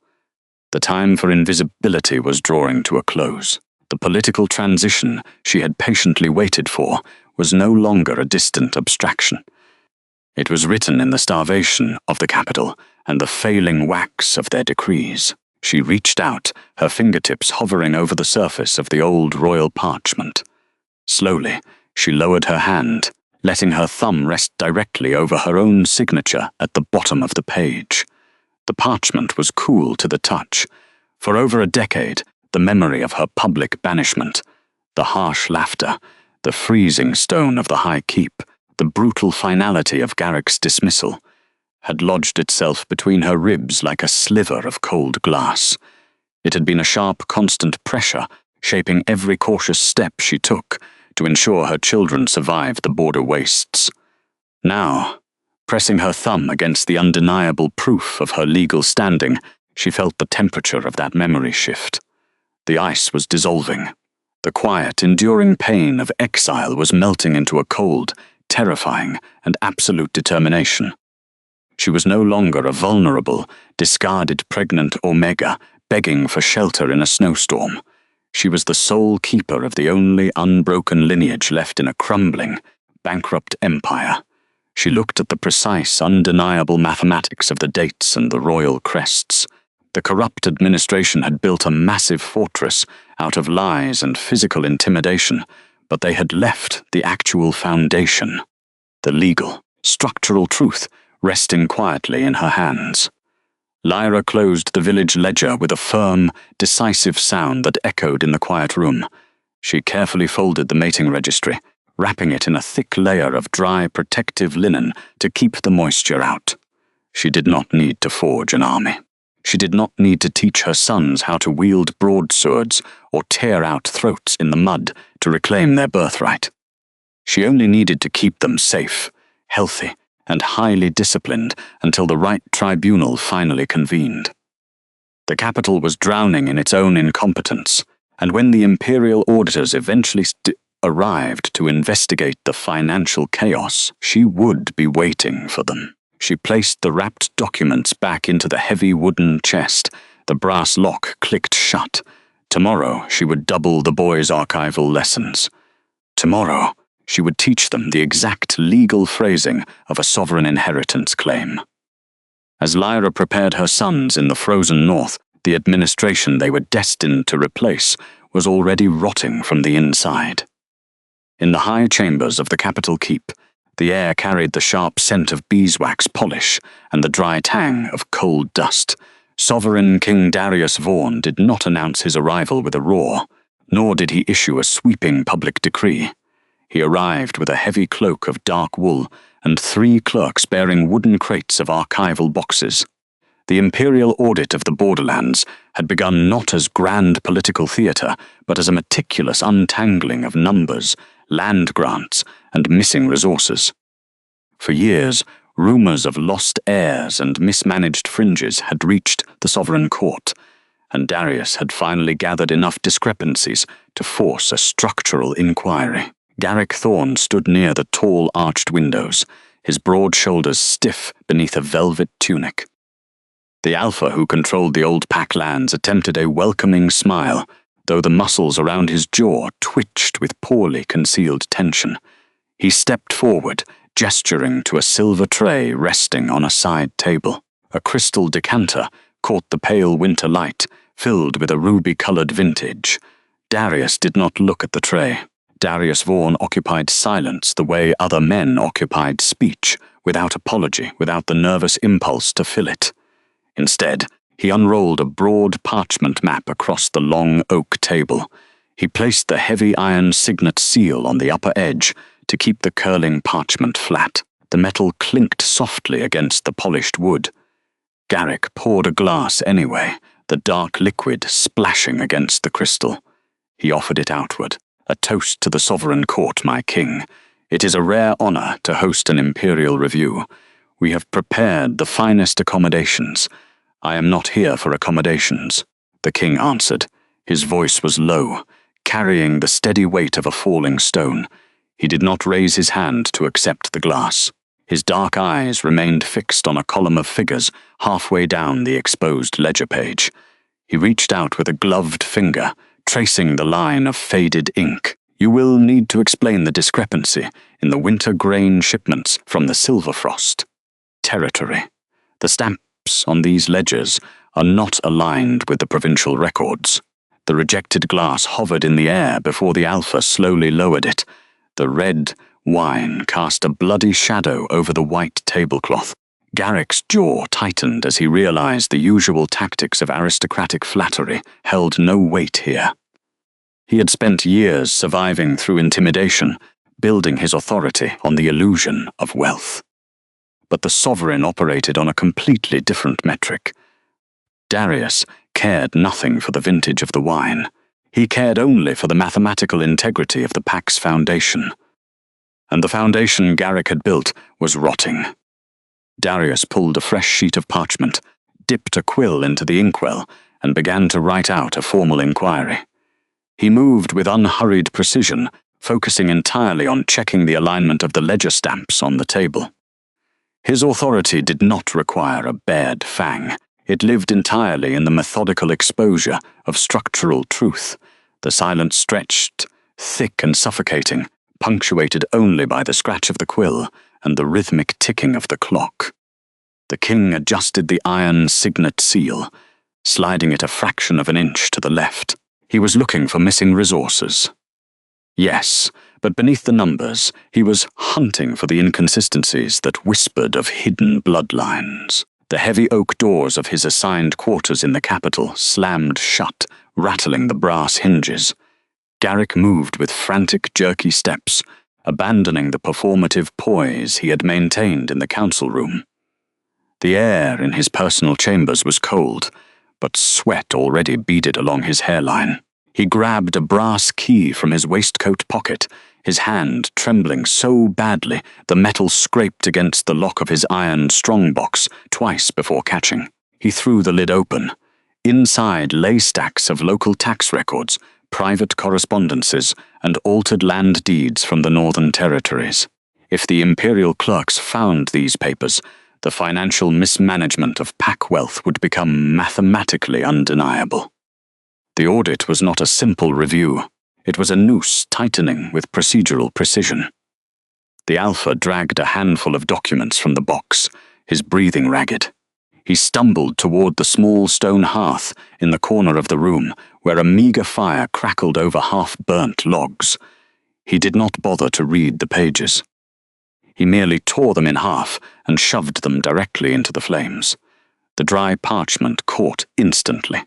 The time for invisibility was drawing to a close. The political transition she had patiently waited for was no longer a distant abstraction. It was written in the starvation of the capital and the failing wax of their decrees. She reached out, her fingertips hovering over the surface of the old royal parchment. Slowly, she lowered her hand, letting her thumb rest directly over her own signature at the bottom of the page. The parchment was cool to the touch. For over a decade, the memory of her public banishment, the harsh laughter, the freezing stone of the High Keep, the brutal finality of Garrick's dismissal, had lodged itself between her ribs like a sliver of cold glass. It had been a sharp, constant pressure, shaping every cautious step she took to ensure her children survived the border wastes. Now, pressing her thumb against the undeniable proof of her legal standing, she felt the temperature of that memory shift. The ice was dissolving. The quiet, enduring pain of exile was melting into a cold, terrifying, and absolute determination. She was no longer a vulnerable, discarded pregnant Omega begging for shelter in a snowstorm. She was the sole keeper of the only unbroken lineage left in a crumbling, bankrupt empire. She looked at the precise, undeniable mathematics of the dates and the royal crests. The corrupt administration had built a massive fortress out of lies and physical intimidation, but they had left the actual foundation, the legal, structural truth, resting quietly in her hands. Lyra closed the village ledger with a firm, decisive sound that echoed in the quiet room. She carefully folded the mating registry, wrapping it in a thick layer of dry, protective linen to keep the moisture out. She did not need to forge an army. She did not need to teach her sons how to wield broadswords or tear out throats in the mud to reclaim their birthright. She only needed to keep them safe, healthy, and highly disciplined until the right tribunal finally convened. The capital was drowning in its own incompetence, and when the Imperial auditors eventually arrived to investigate the financial chaos, she would be waiting for them. She placed the wrapped documents back into the heavy wooden chest. The brass lock clicked shut. Tomorrow she would double the boys' archival lessons. Tomorrow she would teach them the exact legal phrasing of a sovereign inheritance claim. As Lyra prepared her sons in the frozen north, the administration they were destined to replace was already rotting from the inside. In the high chambers of the capital keep, The air carried the sharp scent of beeswax polish and the dry tang of cold dust. Sovereign King Darius Vaughn did not announce his arrival with a roar, nor did he issue a sweeping public decree. He arrived with a heavy cloak of dark wool and 3 clerks bearing wooden crates of archival boxes. The Imperial audit of the borderlands had begun not as grand political theatre, but as a meticulous untangling of numbers, land grants, and missing resources. For years, rumours of lost heirs and mismanaged fringes had reached the Sovereign Court, and Darius had finally gathered enough discrepancies to force a structural inquiry. Garrick Thorne stood near the tall arched windows, his broad shoulders stiff beneath a velvet tunic. The Alpha who controlled the old pack lands attempted a welcoming smile, though the muscles around his jaw twitched with poorly concealed tension. He stepped forward, gesturing to a silver tray resting on a side table. A crystal decanter caught the pale winter light, filled with a ruby-coloured vintage. Darius did not look at the tray. Darius Vaughn occupied silence the way other men occupied speech, without apology, without the nervous impulse to fill it. Instead, he unrolled a broad parchment map across the long oak table. He placed the heavy iron signet seal on the upper edge to keep the curling parchment flat. The metal clinked softly against the polished wood. Garrick poured a glass anyway, the dark liquid splashing against the crystal. He offered it outward. A toast to the Sovereign Court, my king. It is a rare honour to host an Imperial review. We have prepared the finest accommodations. I am not here for accommodations, the king answered. His voice was low, carrying the steady weight of a falling stone. He did not raise his hand to accept the glass. His dark eyes remained fixed on a column of figures halfway down the exposed ledger page. He reached out with a gloved finger, tracing the line of faded ink. You will need to explain the discrepancy in the winter grain shipments from the Silverfrost territory. The stamps on these ledgers are not aligned with the provincial records. The rejected glass hovered in the air before the Alpha slowly lowered it. The red wine cast a bloody shadow over the white tablecloth. Garrick's jaw tightened as he realized the usual tactics of aristocratic flattery held no weight here. He had spent years surviving through intimidation, building his authority on the illusion of wealth. But the sovereign operated on a completely different metric. Darius cared nothing for the vintage of the wine. He cared only for the mathematical integrity of the pack's foundation. And the foundation Garrick had built was rotting. Darius pulled a fresh sheet of parchment, dipped a quill into the inkwell, and began to write out a formal inquiry. He moved with unhurried precision, focusing entirely on checking the alignment of the ledger stamps on the table. His authority did not require a bared fang. It lived entirely in the methodical exposure of structural truth. The silence stretched, thick and suffocating, punctuated only by the scratch of the quill and the rhythmic ticking of the clock. The king adjusted the iron signet seal, sliding it a fraction of an inch to the left. He was looking for missing resources. Yes, but beneath the numbers, he was hunting for the inconsistencies that whispered of hidden bloodlines. The heavy oak doors of his assigned quarters in the capital slammed shut, rattling the brass hinges. Garrick moved with frantic, jerky steps, abandoning the performative poise he had maintained in the council room. The air in his personal chambers was cold, but sweat already beaded along his hairline. He grabbed a brass key from his waistcoat pocket, his hand trembling so badly the metal scraped against the lock of his iron strongbox twice before catching. He threw the lid open. Inside lay stacks of local tax records, private correspondences, and altered land deeds from the Northern Territories. If the Imperial clerks found these papers, the financial mismanagement of pack wealth would become mathematically undeniable. The audit was not a simple review. It was a noose tightening with procedural precision. The Alpha dragged a handful of documents from the box, his breathing ragged. He stumbled toward the small stone hearth in the corner of the room, where a meager fire crackled over half-burnt logs. He did not bother to read the pages. He merely tore them in half and shoved them directly into the flames. The dry parchment caught instantly.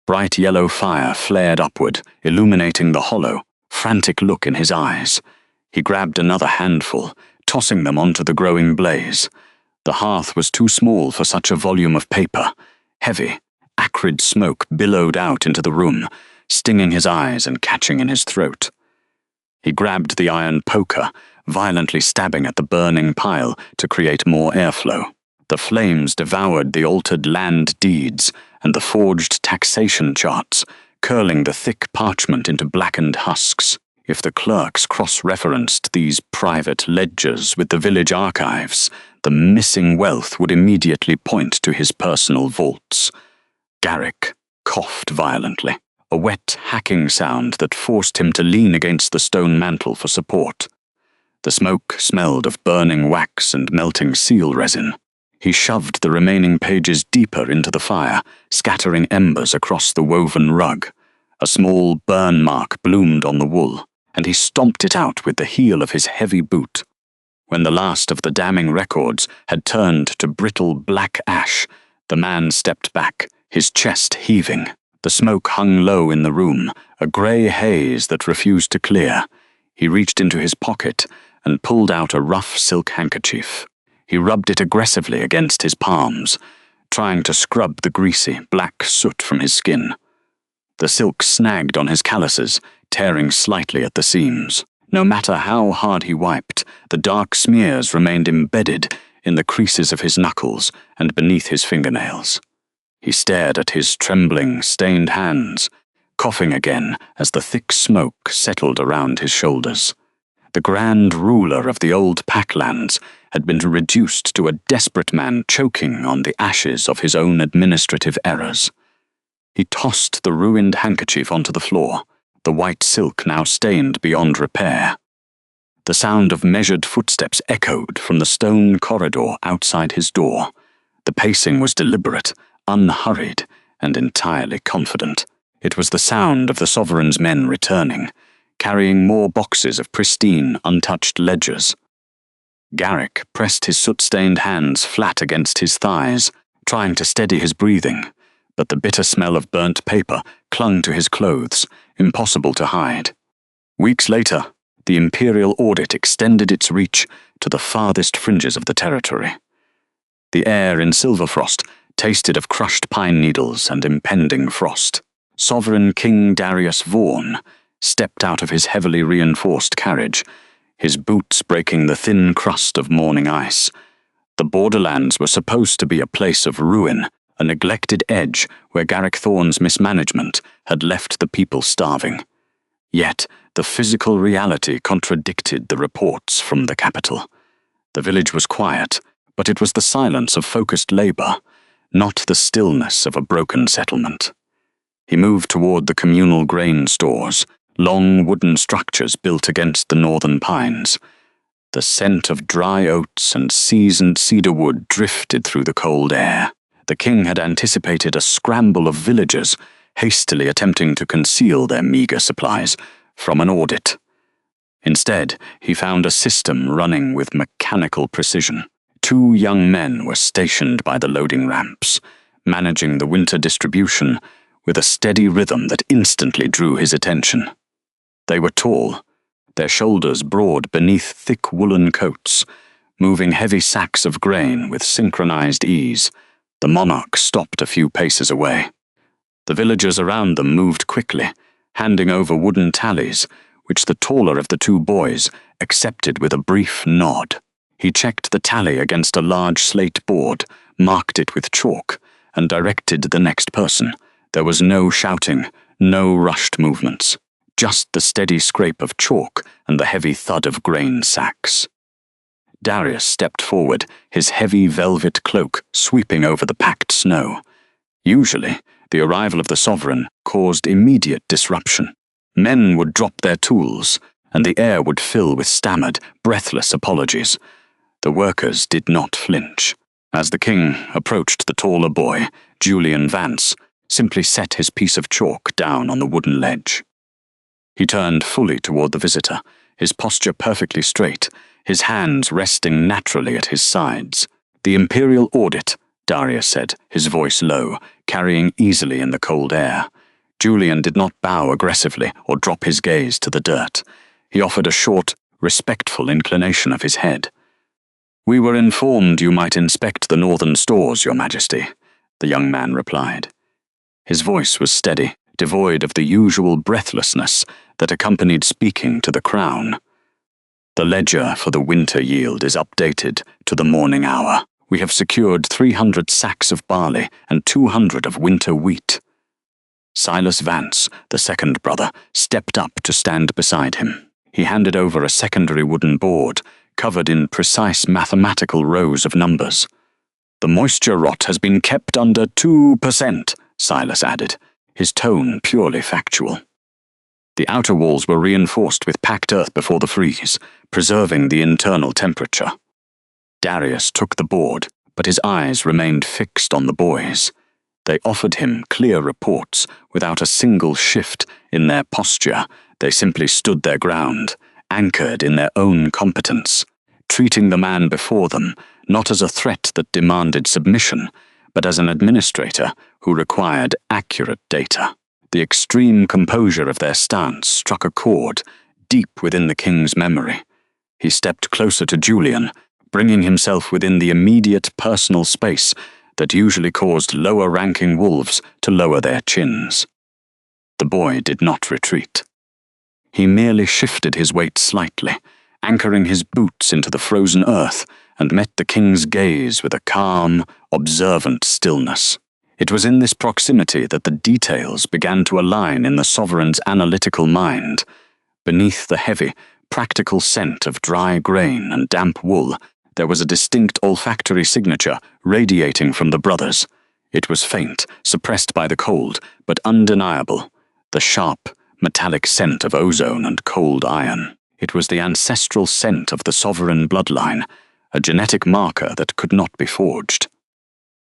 Bright yellow fire flared upward, illuminating the hollow, frantic look in his eyes. He grabbed another handful, tossing them onto the growing blaze. The hearth was too small for such a volume of paper. Heavy, acrid smoke billowed out into the room, stinging his eyes and catching in his throat. He grabbed the iron poker, violently stabbing at the burning pile to create more airflow. The flames devoured the altered land deeds and the forged taxation charts, curling the thick parchment into blackened husks. If the clerks cross-referenced these private ledgers with the village archives, the missing wealth would immediately point to his personal vaults. Garrick coughed violently, a wet, hacking sound that forced him to lean against the stone mantel for support. The smoke smelled of burning wax and melting seal resin. He shoved the remaining pages deeper into the fire, scattering embers across the woven rug. A small burn mark bloomed on the wool, and he stomped it out with the heel of his heavy boot. When the last of the damning records had turned to brittle black ash, the man stepped back, his chest heaving. The smoke hung low in the room, a grey haze that refused to clear. He reached into his pocket and pulled out a rough silk handkerchief. He rubbed it aggressively against his palms, trying to scrub the greasy, black soot from his skin. The silk snagged on his calluses, tearing slightly at the seams. No matter how hard he wiped, the dark smears remained embedded in the creases of his knuckles and beneath his fingernails. He stared at his trembling, stained hands, coughing again as the thick smoke settled around his shoulders. The grand ruler of the old Packlands had been reduced to a desperate man choking on the ashes of his own administrative errors. He tossed the ruined handkerchief onto the floor, the white silk now stained beyond repair. The sound of measured footsteps echoed from the stone corridor outside his door. The pacing was deliberate, unhurried, and entirely confident. It was the sound of the Sovereign's men returning, carrying more boxes of pristine, untouched ledgers. Garrick pressed his soot-stained hands flat against his thighs, trying to steady his breathing, but the bitter smell of burnt paper clung to his clothes, impossible to hide. Weeks later, the Imperial audit extended its reach to the farthest fringes of the territory. The air in Silverfrost tasted of crushed pine needles and impending frost. Sovereign King Darius Vaughan stepped out of his heavily reinforced carriage, his boots breaking the thin crust of morning ice. The borderlands were supposed to be a place of ruin, a neglected edge where Garrick Thorne's mismanagement had left the people starving. Yet the physical reality contradicted the reports from the capital. The village was quiet, but it was the silence of focused labor, not the stillness of a broken settlement. He moved toward the communal grain stores, long wooden structures built against the northern pines. The scent of dry oats and seasoned cedar wood drifted through the cold air. The king had anticipated a scramble of villagers, hastily attempting to conceal their meager supplies from an audit. Instead, he found a system running with mechanical precision. 2 young men were stationed by the loading ramps, managing the winter distribution with a steady rhythm that instantly drew his attention. They were tall, their shoulders broad beneath thick woolen coats, moving heavy sacks of grain with synchronized ease. The monarch stopped a few paces away. The villagers around them moved quickly, handing over wooden tallies, which the taller of the 2 boys accepted with a brief nod. He checked the tally against a large slate board, marked it with chalk, and directed the next person. There was no shouting, no rushed movements, just the steady scrape of chalk and the heavy thud of grain sacks. Darius stepped forward, his heavy velvet cloak sweeping over the packed snow. Usually, the arrival of the Sovereign caused immediate disruption. Men would drop their tools, and the air would fill with stammered, breathless apologies. The workers did not flinch. As the king approached the taller boy, Julian Vance simply set his piece of chalk down on the wooden ledge. He turned fully toward the visitor, his posture perfectly straight, his hands resting naturally at his sides. "The Imperial audit," Darius said, his voice low, carrying easily in the cold air. Julian did not bow aggressively or drop his gaze to the dirt. He offered a short, respectful inclination of his head. "We were informed you might inspect the northern stores, Your Majesty," the young man replied. His voice was steady, devoid of the usual breathlessness that accompanied speaking to the crown. "The ledger for the winter yield is updated to the morning hour. We have secured 300 sacks of barley and 200 of winter wheat." Silas Vance, the second brother, stepped up to stand beside him. He handed over a secondary wooden board, covered in precise mathematical rows of numbers. "The moisture rot has been kept under 2%, Silas added, his tone purely factual. The outer walls were reinforced with packed earth before the freeze, preserving the internal temperature. Darius took the board, but his eyes remained fixed on the boys. They offered him clear reports without a single shift in their posture. They simply stood their ground, anchored in their own competence, treating the man before them not as a threat that demanded submission, but as an administrator who required accurate data. The extreme composure of their stance struck a chord deep within the king's memory. He stepped closer to Julian, bringing himself within the immediate personal space that usually caused lower-ranking wolves to lower their chins. The boy did not retreat. He merely shifted his weight slightly, anchoring his boots into the frozen earth, and met the king's gaze with a calm, observant stillness. It was in this proximity that the details began to align in the sovereign's analytical mind. Beneath the heavy, practical scent of dry grain and damp wool, there was a distinct olfactory signature radiating from the brothers. It was faint, suppressed by the cold, but undeniable. The sharp, metallic scent of ozone and cold iron. It was the ancestral scent of the sovereign bloodline, a genetic marker that could not be forged.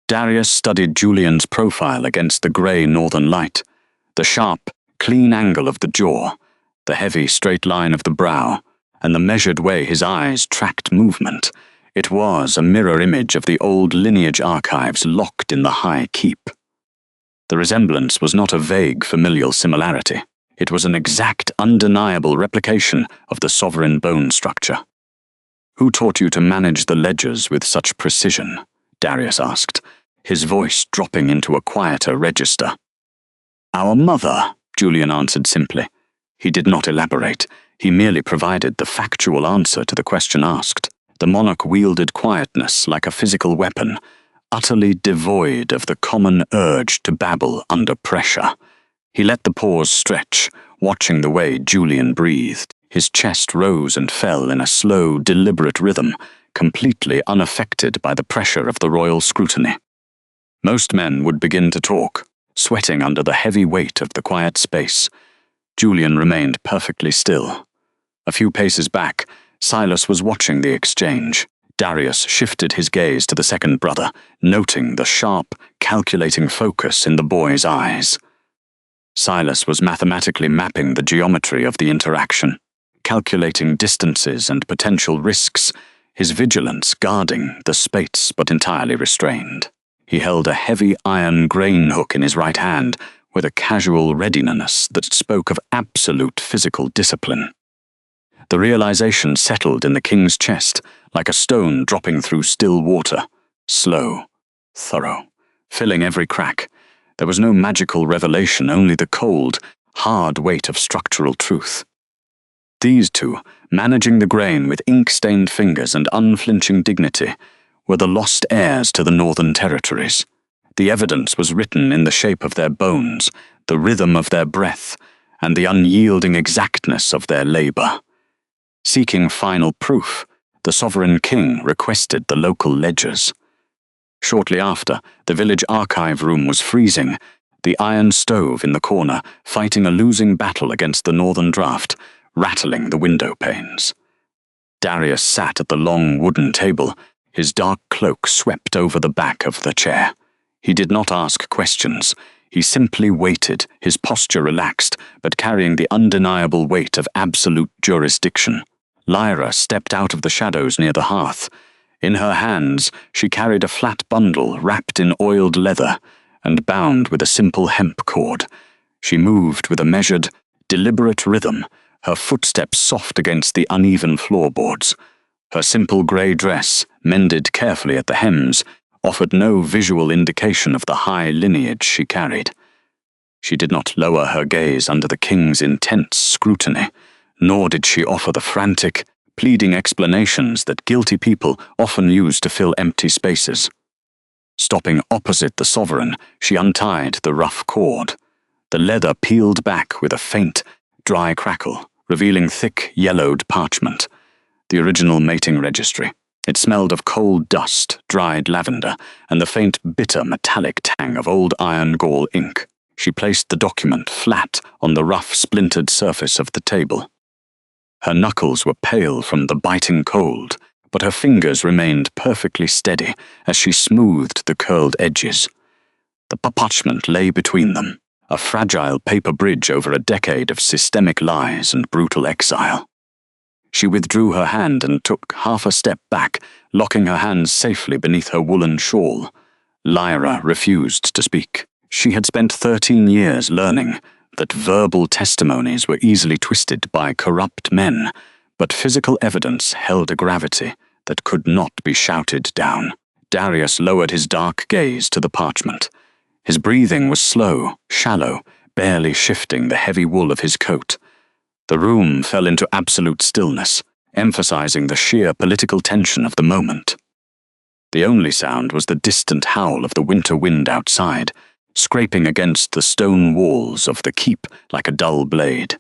Darius studied Julian's profile against the grey northern light. The sharp, clean angle of the jaw, the heavy, straight line of the brow, and the measured way his eyes tracked movement. It was a mirror image of the old Lineage archives locked in the high keep. The resemblance was not a vague familial similarity. It was an exact, undeniable replication of the sovereign bone structure. "Who taught you to manage the ledgers with such precision?" Darius asked, his voice dropping into a quieter register. "Our mother," Julian answered simply. He did not elaborate. He merely provided the factual answer to the question asked. The monarch wielded quietness like a physical weapon, utterly devoid of the common urge to babble under pressure. He let the pause stretch, watching the way Julian breathed. His chest rose and fell in a slow, deliberate rhythm, completely unaffected by the pressure of the royal scrutiny. Most men would begin to talk, sweating under the heavy weight of the quiet space. Julian remained perfectly still. A few paces back, Silas was watching the exchange. Darius shifted his gaze to the second brother, noting the sharp, calculating focus in the boy's eyes. Silas was mathematically mapping the geometry of the interaction, calculating distances and potential risks, his vigilance guarding the space but entirely restrained. He held a heavy iron grain hook in his right hand with a casual readiness that spoke of absolute physical discipline. The realization settled in the king's chest like a stone dropping through still water, slow, thorough, filling every crack. There was no magical revelation, only the cold, hard weight of structural truth. These two, managing the grain with ink-stained fingers and unflinching dignity, were the lost heirs to the northern territories. The evidence was written in the shape of their bones, the rhythm of their breath, and the unyielding exactness of their labor. Seeking final proof, the sovereign king requested the local ledgers. Shortly after, the village archive room was freezing, the iron stove in the corner fighting a losing battle against the northern draft, rattling the window panes. Darius sat at the long wooden table, his dark cloak swept over the back of the chair. He did not ask questions. He simply waited, his posture relaxed, but carrying the undeniable weight of absolute jurisdiction. Lyra stepped out of the shadows near the hearth. In her hands, she carried a flat bundle wrapped in oiled leather and bound with a simple hemp cord. She moved with a measured, deliberate rhythm, her footsteps soft against the uneven floorboards. Her simple grey dress, mended carefully at the hems, offered no visual indication of the high lineage she carried. She did not lower her gaze under the king's intense scrutiny, nor did she offer the frantic, pleading explanations that guilty people often use to fill empty spaces. Stopping opposite the sovereign, she untied the rough cord. The leather peeled back with a faint, dry crackle, revealing thick, yellowed parchment. The original mating registry. It smelled of coal dust, dried lavender, and the faint, bitter, metallic tang of old iron gall ink. She placed the document flat on the rough, splintered surface of the table. Her knuckles were pale from the biting cold, but her fingers remained perfectly steady as she smoothed the curled edges. The parchment lay between them, a fragile paper bridge over a decade of systemic lies and brutal exile. She withdrew her hand and took half a step back, locking her hands safely beneath her woolen shawl. Lyra refused to speak. She had spent 13 years learning that verbal testimonies were easily twisted by corrupt men, but physical evidence held a gravity that could not be shouted down. Darius lowered his dark gaze to the parchment. His breathing was slow, shallow, barely shifting the heavy wool of his coat. The room fell into absolute stillness, emphasizing the sheer political tension of the moment. The only sound was the distant howl of the winter wind outside, scraping against the stone walls of the keep like a dull blade.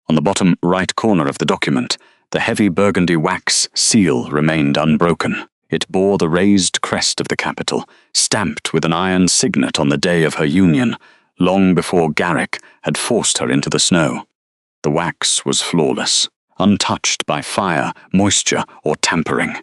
On the bottom right corner of the document, the heavy burgundy wax seal remained unbroken. It bore the raised crest of the capital, stamped with an iron signet on the day of her union, long before Garrick had forced her into the snow. The wax was flawless, untouched by fire, moisture, or tampering.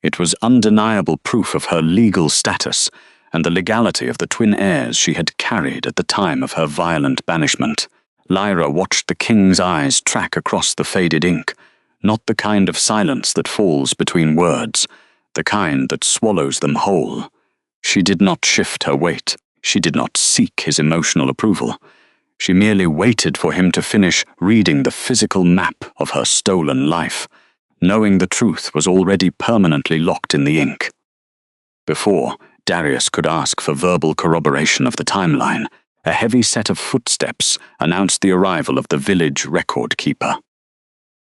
It was undeniable proof of her legal status and the legality of the twin heirs she had carried at the time of her violent banishment. Lyra watched the king's eyes track across the faded ink, not the kind of silence that falls between words, the kind that swallows them whole. She did not shift her weight. She did not seek his emotional approval. She merely waited for him to finish reading the physical map of her stolen life, knowing the truth was already permanently locked in the ink. Before Darius could ask for verbal corroboration of the timeline, a heavy set of footsteps announced the arrival of the village record keeper.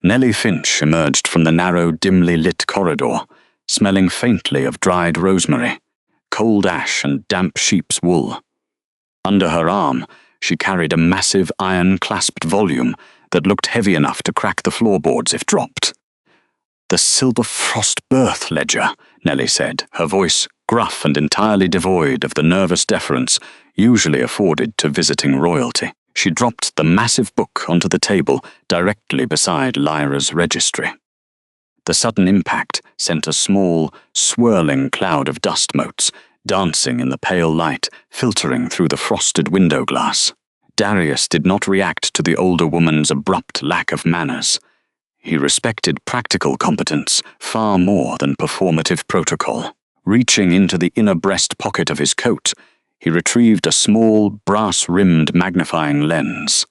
Nellie Finch emerged from the narrow, dimly lit corridor, smelling faintly of dried rosemary, cold ash and damp sheep's wool. Under her arm, she carried a massive iron-clasped volume that looked heavy enough to crack the floorboards if dropped. "The Silver Frost Birth Ledger," Nellie said, her voice gruff and entirely devoid of the nervous deference usually afforded to visiting royalty. She dropped the massive book onto the table directly beside Lyra's registry. The sudden impact sent a small, swirling cloud of dust motes dancing in the pale light, filtering through the frosted window glass. Darius did not react to the older woman's abrupt lack of manners. He respected practical competence far more than performative protocol. Reaching into the inner breast pocket of his coat, he retrieved a small, brass-rimmed magnifying lens.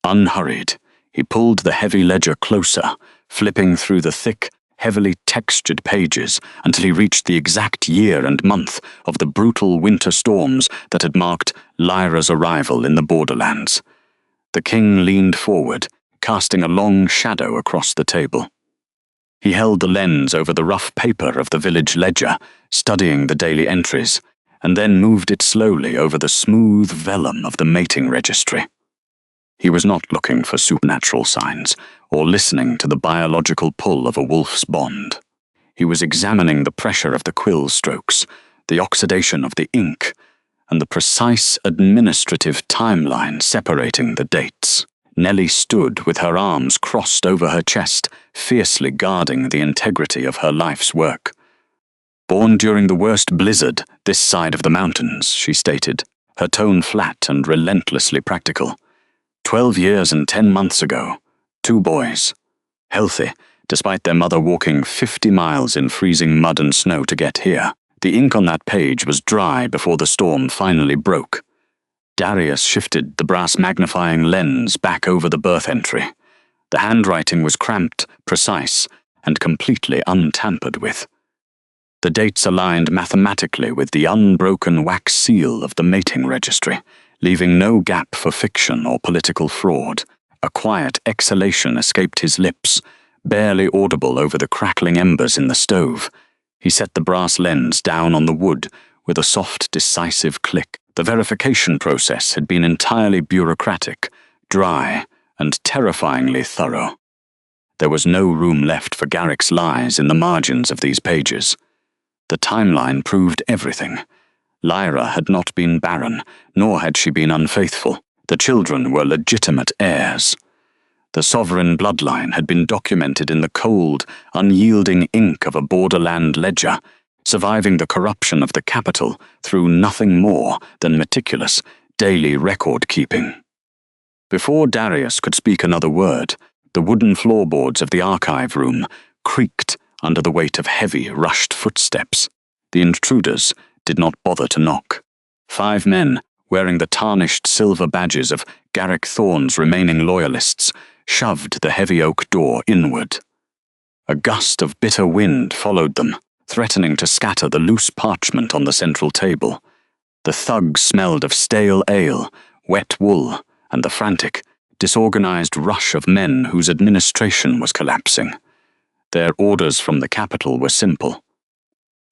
Unhurried, he pulled the heavy ledger closer, flipping through the thick, heavily textured pages until he reached the exact year and month of the brutal winter storms that had marked Lyra's arrival in the borderlands. The king leaned forward, casting a long shadow across the table. He held the lens over the rough paper of the village ledger, studying the daily entries, and then moved it slowly over the smooth vellum of the mating registry. He was not looking for supernatural signs or listening to the biological pull of a wolf's bond. He was examining the pressure of the quill strokes, the oxidation of the ink, and the precise administrative timeline separating the dates. Nellie stood with her arms crossed over her chest, fiercely guarding the integrity of her life's work. "Born during the worst blizzard this side of the mountains," she stated, her tone flat and relentlessly practical. 12 years and 10 months ago, 2 boys, healthy, despite their mother walking 50 miles in freezing mud and snow to get here. The ink on that page was dry before the storm finally broke. Darius shifted the brass magnifying lens back over the birth entry. The handwriting was cramped, precise, and completely untampered with. The dates aligned mathematically with the unbroken wax seal of the mating registry, leaving no gap for fiction or political fraud. A quiet exhalation escaped his lips, barely audible over the crackling embers in the stove. He set the brass lens down on the wood with a soft, decisive click. The verification process had been entirely bureaucratic, dry, and terrifyingly thorough. There was no room left for Garrick's lies in the margins of these pages. The timeline proved everything. Lyra had not been barren, nor had she been unfaithful. The children were legitimate heirs. The sovereign bloodline had been documented in the cold, unyielding ink of a borderland ledger, surviving the corruption of the capital through nothing more than meticulous, daily record-keeping. Before Darius could speak another word, the wooden floorboards of the archive room creaked under the weight of heavy, rushed footsteps. The intruders did not bother to knock. 5 men, wearing the tarnished silver badges of Garrick Thorne's remaining loyalists, shoved the heavy oak door inward. A gust of bitter wind followed them, threatening to scatter the loose parchment on the central table. The thugs smelled of stale ale, wet wool, and the frantic, disorganized rush of men whose administration was collapsing. Their orders from the capital were simple.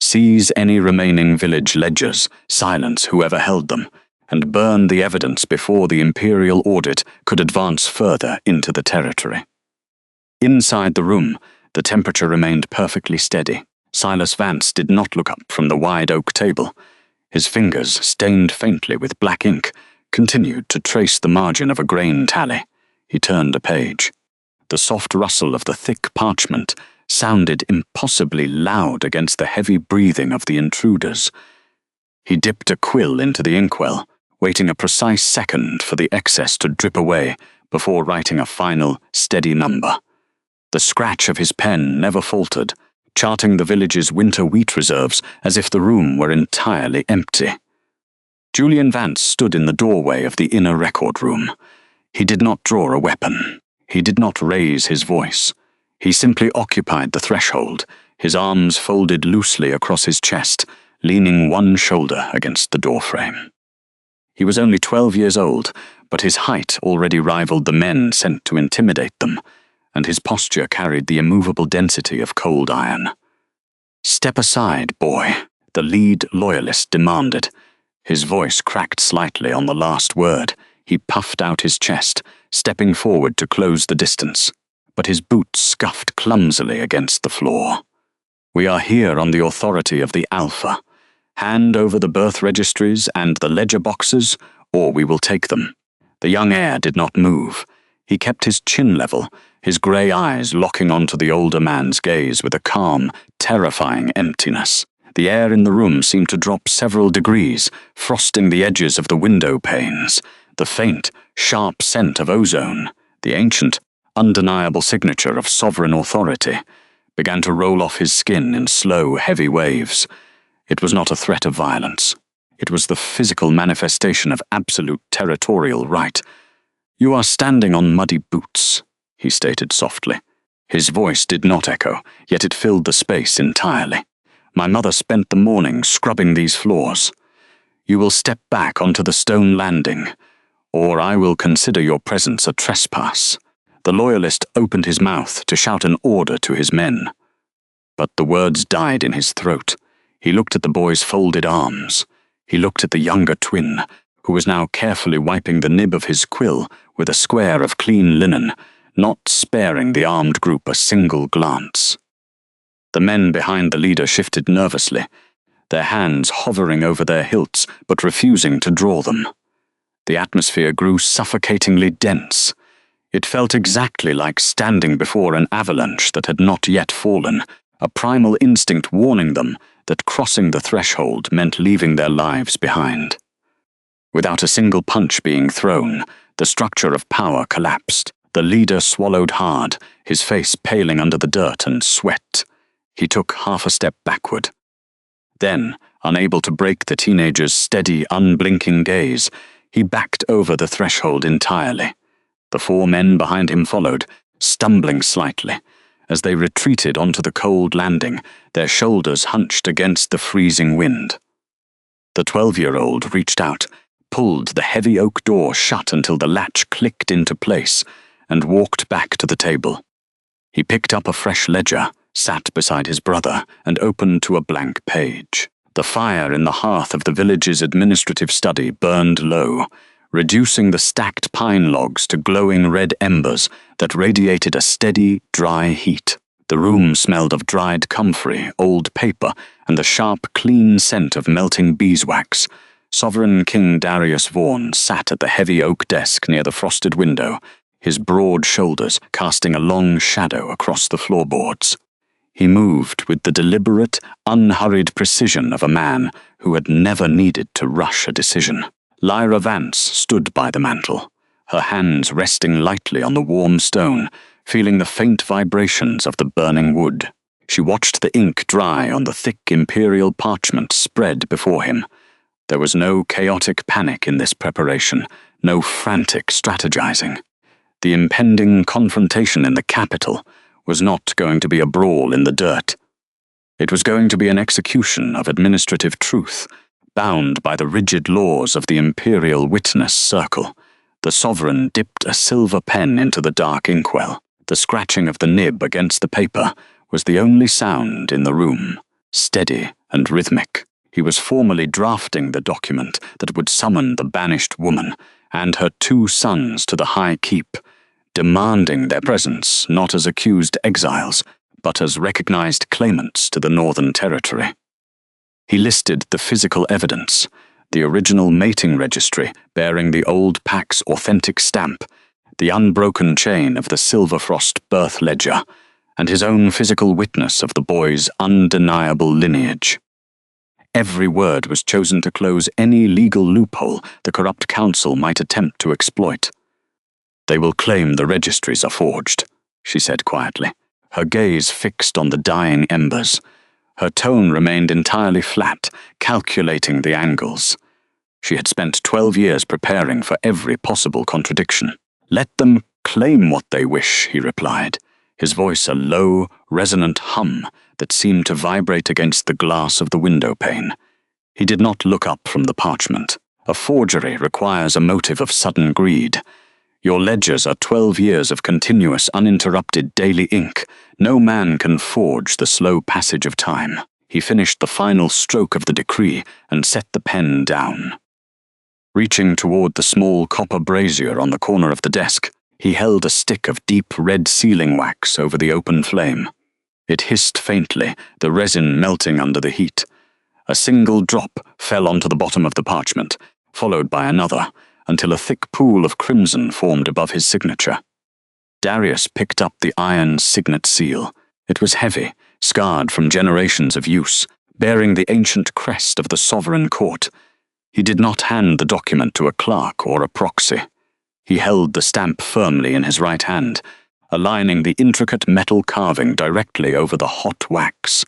Seize any remaining village ledgers, silence whoever held them, and burn the evidence before the Imperial audit could advance further into the territory. Inside the room, the temperature remained perfectly steady. Silas Vance did not look up from the wide oak table. His fingers, stained faintly with black ink, continued to trace the margin of a grain tally. He turned a page. The soft rustle of the thick parchment sounded impossibly loud against the heavy breathing of the intruders. He dipped a quill into the inkwell, waiting a precise second for the excess to drip away before writing a final, steady number. The scratch of his pen never faltered, charting the village's winter wheat reserves as if the room were entirely empty. Julian Vance stood in the doorway of the inner record room. He did not draw a weapon. He did not raise his voice. He simply occupied the threshold, his arms folded loosely across his chest, leaning one shoulder against the doorframe. He was only 12 years old, but his height already rivaled the men sent to intimidate them, and his posture carried the immovable density of cold iron. "Step aside, boy," the lead loyalist demanded. His voice cracked slightly on the last word. He puffed out his chest, stepping forward to close the distance, but his boots scuffed clumsily against the floor. "We are here on the authority of the Alpha. Hand over the birth registries and the ledger boxes, or we will take them." The young heir did not move. He kept his chin level, his grey eyes locking onto the older man's gaze with a calm, terrifying emptiness. The air in the room seemed to drop several degrees, frosting the edges of the window panes. The faint, sharp scent of ozone, the ancient, undeniable signature of sovereign authority, began to roll off his skin in slow, heavy waves. It was not a threat of violence. It was the physical manifestation of absolute territorial right. "You are standing on muddy boots," he stated softly. His voice did not echo, yet it filled the space entirely. "My mother spent the morning scrubbing these floors. You will step back onto the stone landing, or I will consider your presence a trespass." The loyalist opened his mouth to shout an order to his men, but the words died in his throat. He looked at the boy's folded arms. He looked at the younger twin, who was now carefully wiping the nib of his quill with a square of clean linen, not sparing the armed group a single glance. The men behind the leader shifted nervously, their hands hovering over their hilts but refusing to draw them. The atmosphere grew suffocatingly dense. It felt exactly like standing before an avalanche that had not yet fallen, a primal instinct warning them that crossing the threshold meant leaving their lives behind. Without a single punch being thrown, the structure of power collapsed. The leader swallowed hard, his face paling under the dirt and sweat. He took half a step backward. Then, unable to break the teenager's steady, unblinking gaze, he backed over the threshold entirely. The 4 men behind him followed, stumbling slightly. As they retreated onto the cold landing, their shoulders hunched against the freezing wind. The 12-year-old reached out, pulled the heavy oak door shut until the latch clicked into place, and walked back to the table. He picked up a fresh ledger, sat beside his brother, and opened to a blank page. The fire in the hearth of the village's administrative study burned low, reducing the stacked pine logs to glowing red embers that radiated a steady, dry heat. The room smelled of dried comfrey, old paper, and the sharp, clean scent of melting beeswax. Sovereign King Darius Vaughan sat at the heavy oak desk near the frosted window, his broad shoulders casting a long shadow across the floorboards. He moved with the deliberate, unhurried precision of a man who had never needed to rush a decision. Lyra Vance stood by the mantel, her hands resting lightly on the warm stone, feeling the faint vibrations of the burning wood. She watched the ink dry on the thick Imperial parchment spread before him. There was no chaotic panic in this preparation, no frantic strategizing. The impending confrontation in the capital was not going to be a brawl in the dirt. It was going to be an execution of administrative truth, bound by the rigid laws of the Imperial witness circle. The sovereign dipped a silver pen into the dark inkwell. The scratching of the nib against the paper was the only sound in the room, steady and rhythmic. He was formally drafting the document that would summon the banished woman and her 2 sons to the High Keep, demanding their presence not as accused exiles, but as recognized claimants to the Northern Territory. He listed the physical evidence, the original mating registry bearing the old pack's authentic stamp, the unbroken chain of the Silverfrost birth ledger, and his own physical witness of the boy's undeniable lineage. Every word was chosen to close any legal loophole the corrupt council might attempt to exploit. "They will claim the registries are forged," she said quietly, her gaze fixed on the dying embers. Her tone remained entirely flat, calculating the angles. She had spent 12 years preparing for every possible contradiction. "Let them claim what they wish," he replied, his voice a low, resonant hum that seemed to vibrate against the glass of the window pane. He did not look up from the parchment. A forgery requires a motive of sudden greed. Your ledgers are 12 years of continuous, uninterrupted daily ink. No man can forge the slow passage of time. He finished the final stroke of the decree and set the pen down. Reaching toward the small copper brazier on the corner of the desk, he held a stick of deep red sealing wax over the open flame. It hissed faintly, the resin melting under the heat. A single drop fell onto the bottom of the parchment, followed by another, until a thick pool of crimson formed above his signature. Darius picked up the iron signet seal. It was heavy, scarred from generations of use, bearing the ancient crest of the sovereign court. He did not hand the document to a clerk or a proxy. He held the stamp firmly in his right hand, aligning the intricate metal carving directly over the hot wax.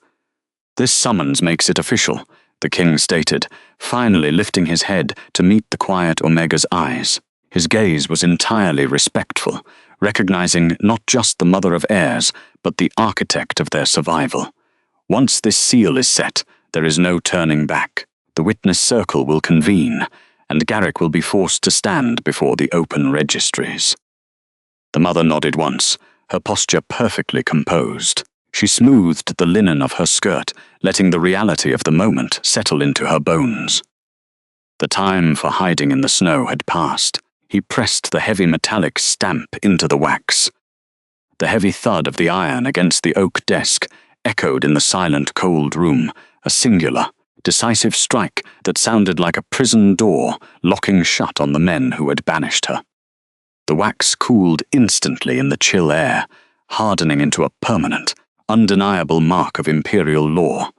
"This summons makes it official," the king stated, finally lifting his head to meet the quiet Omega's eyes. His gaze was entirely respectful, recognizing not just the mother of heirs, but the architect of their survival. Once this seal is set, there is no turning back. The witness circle will convene, and Garrick will be forced to stand before the open registries. The mother nodded once, her posture perfectly composed. She smoothed the linen of her skirt, letting the reality of the moment settle into her bones. The time for hiding in the snow had passed. He pressed the heavy metallic stamp into the wax. The heavy thud of the iron against the oak desk echoed in the silent, cold room, a singular, decisive strike that sounded like a prison door locking shut on the men who had banished her. The wax cooled instantly in the chill air, hardening into a permanent, undeniable mark of Imperial law.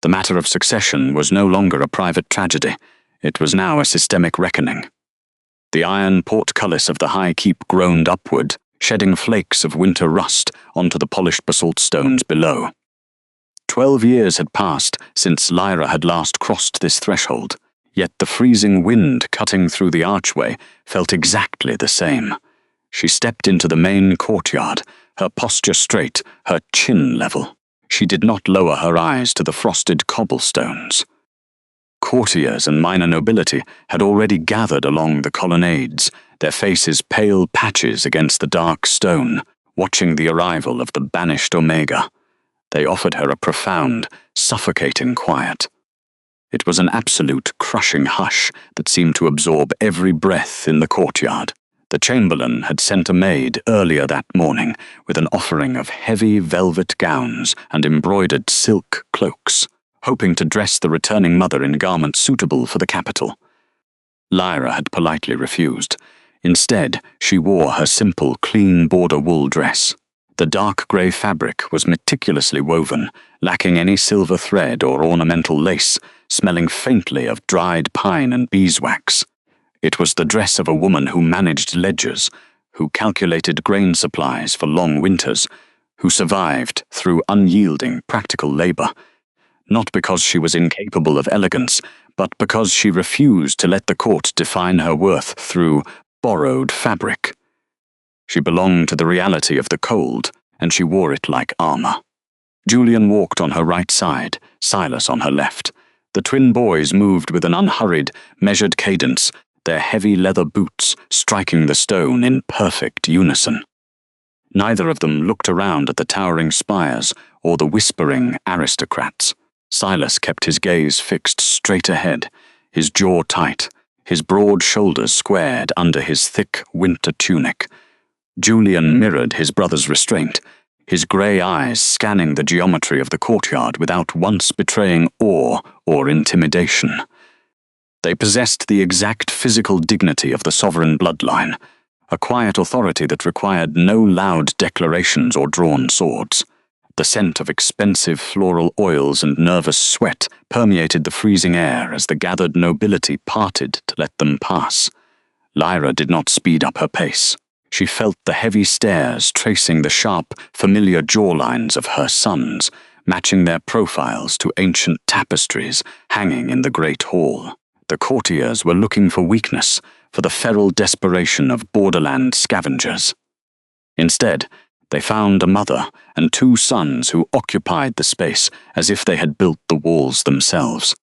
The matter of succession was no longer a private tragedy. It was now a systemic reckoning. The iron portcullis of the high keep groaned upward, shedding flakes of winter rust onto the polished basalt stones below. 12 years had passed since Lyra had last crossed this threshold, yet the freezing wind cutting through the archway felt exactly the same. She stepped into the main courtyard, her posture straight, her chin level. She did not lower her eyes to the frosted cobblestones. Courtiers and minor nobility had already gathered along the colonnades, their faces pale patches against the dark stone, watching the arrival of the banished Omega. They offered her a profound, suffocating quiet. It was an absolute, crushing hush that seemed to absorb every breath in the courtyard. The chamberlain had sent a maid earlier that morning with an offering of heavy velvet gowns and embroidered silk cloaks, hoping to dress the returning mother in garments suitable for the capital. Lyra had politely refused. Instead, she wore her simple, clean border wool dress. The dark grey fabric was meticulously woven, lacking any silver thread or ornamental lace, smelling faintly of dried pine and beeswax. It was the dress of a woman who managed ledgers, who calculated grain supplies for long winters, who survived through unyielding practical labour, not because she was incapable of elegance, but because she refused to let the court define her worth through borrowed fabric. She belonged to the reality of the cold, and she wore it like armour. Julian walked on her right side, Silas on her left. The twin boys moved with an unhurried, measured cadence, their heavy leather boots striking the stone in perfect unison. Neither of them looked around at the towering spires or the whispering aristocrats. Silas kept his gaze fixed straight ahead, his jaw tight, his broad shoulders squared under his thick winter tunic. Julian mirrored his brother's restraint, his grey eyes scanning the geometry of the courtyard without once betraying awe or intimidation. They possessed the exact physical dignity of the sovereign bloodline, a quiet authority that required no loud declarations or drawn swords. The scent of expensive floral oils and nervous sweat permeated the freezing air as the gathered nobility parted to let them pass. Lyra did not speed up her pace. She felt the heavy stares tracing the sharp, familiar jawlines of her sons, matching their profiles to ancient tapestries hanging in the great hall. The courtiers were looking for weakness, for the feral desperation of borderland scavengers. Instead, they found a mother and two sons who occupied the space as if they had built the walls themselves.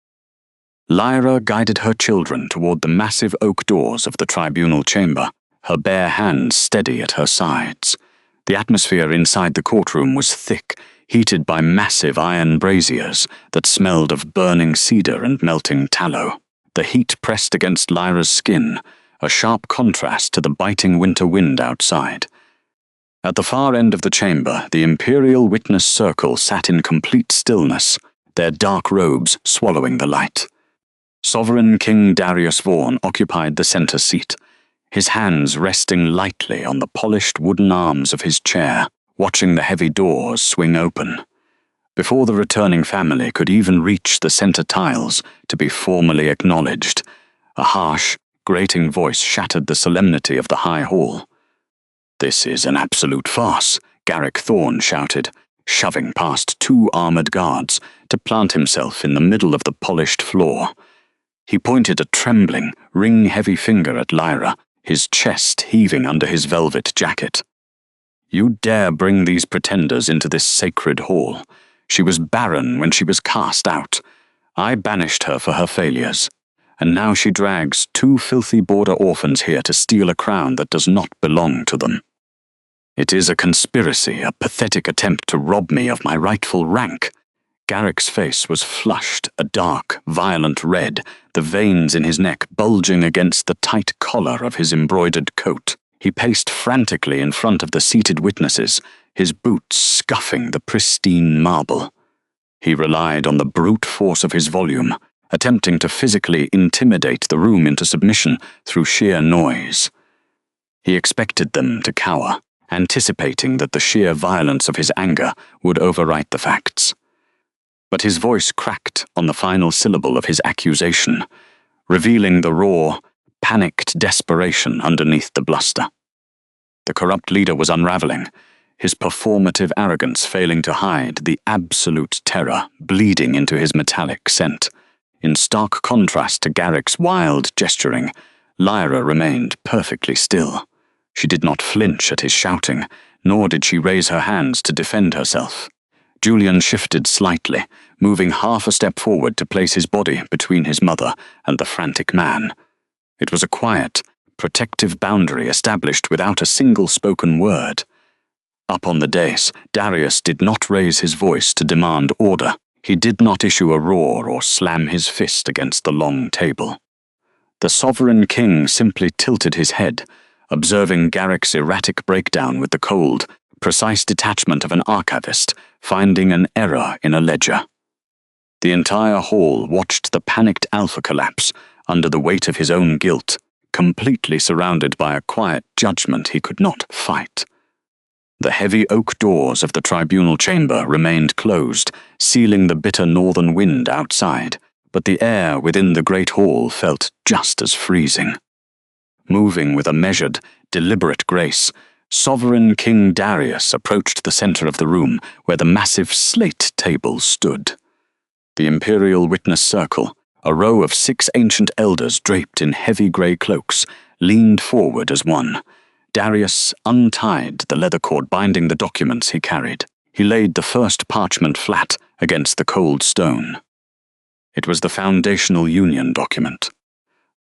Lyra guided her children toward the massive oak doors of the tribunal chamber, her bare hands steady at her sides. The atmosphere inside the courtroom was thick, heated by massive iron braziers that smelled of burning cedar and melting tallow. The heat pressed against Lyra's skin, a sharp contrast to the biting winter wind outside. At the far end of the chamber, the Imperial witness circle sat in complete stillness, their dark robes swallowing the light. Sovereign King Darius Vaughan occupied the center seat, his hands resting lightly on the polished wooden arms of his chair, watching the heavy doors swing open. Before the returning family could even reach the center tiles to be formally acknowledged, a harsh, grating voice shattered the solemnity of the high hall. "This is an absolute farce," Garrick Thorne shouted, shoving past two armored guards to plant himself in the middle of the polished floor. He pointed a trembling, ring-heavy finger at Lyra, his chest heaving under his velvet jacket. "You dare bring these pretenders into this sacred hall. She was barren when she was cast out. I banished her for her failures, and now she drags two filthy border orphans here to steal a crown that does not belong to them. It is a conspiracy, a pathetic attempt to rob me of my rightful rank." Garrick's face was flushed, a dark, violent red, the veins in his neck bulging against the tight collar of his embroidered coat. He paced frantically in front of the seated witnesses, his boots scuffing the pristine marble. He relied on the brute force of his volume, attempting to physically intimidate the room into submission through sheer noise. He expected them to cower, anticipating that the sheer violence of his anger would overwrite the facts. But his voice cracked on the final syllable of his accusation. revealing the raw, panicked desperation underneath the bluster. The corrupt leader was unraveling, his performative arrogance failing to hide the absolute terror bleeding into his metallic scent. In stark contrast to Garrick's wild gesturing, Lyra remained perfectly still. She did not flinch at his shouting, nor did she raise her hands to defend herself. Julian shifted slightly, moving half a step forward to place his body between his mother and the frantic man. It was a quiet, protective boundary established without a single spoken word. Up on the dais, Darius did not raise his voice to demand order. He did not issue a roar or slam his fist against the long table. The sovereign king simply tilted his head, observing Garrick's erratic breakdown with the cold, precise detachment of an archivist finding an error in a ledger. The entire hall watched the panicked alpha collapse under the weight of his own guilt, completely surrounded by a quiet judgment he could not fight. The heavy oak doors of the tribunal chamber remained closed, sealing the bitter northern wind outside, but the air within the great hall felt just as freezing. Moving with a measured, deliberate grace, Sovereign King Darius approached the center of the room where the massive slate table stood. The Imperial witness circle, a row of 6 ancient elders draped in heavy grey cloaks, leaned forward as one. Darius untied the leather cord binding the documents he carried. He laid the first parchment flat against the cold stone. It was the foundational union document.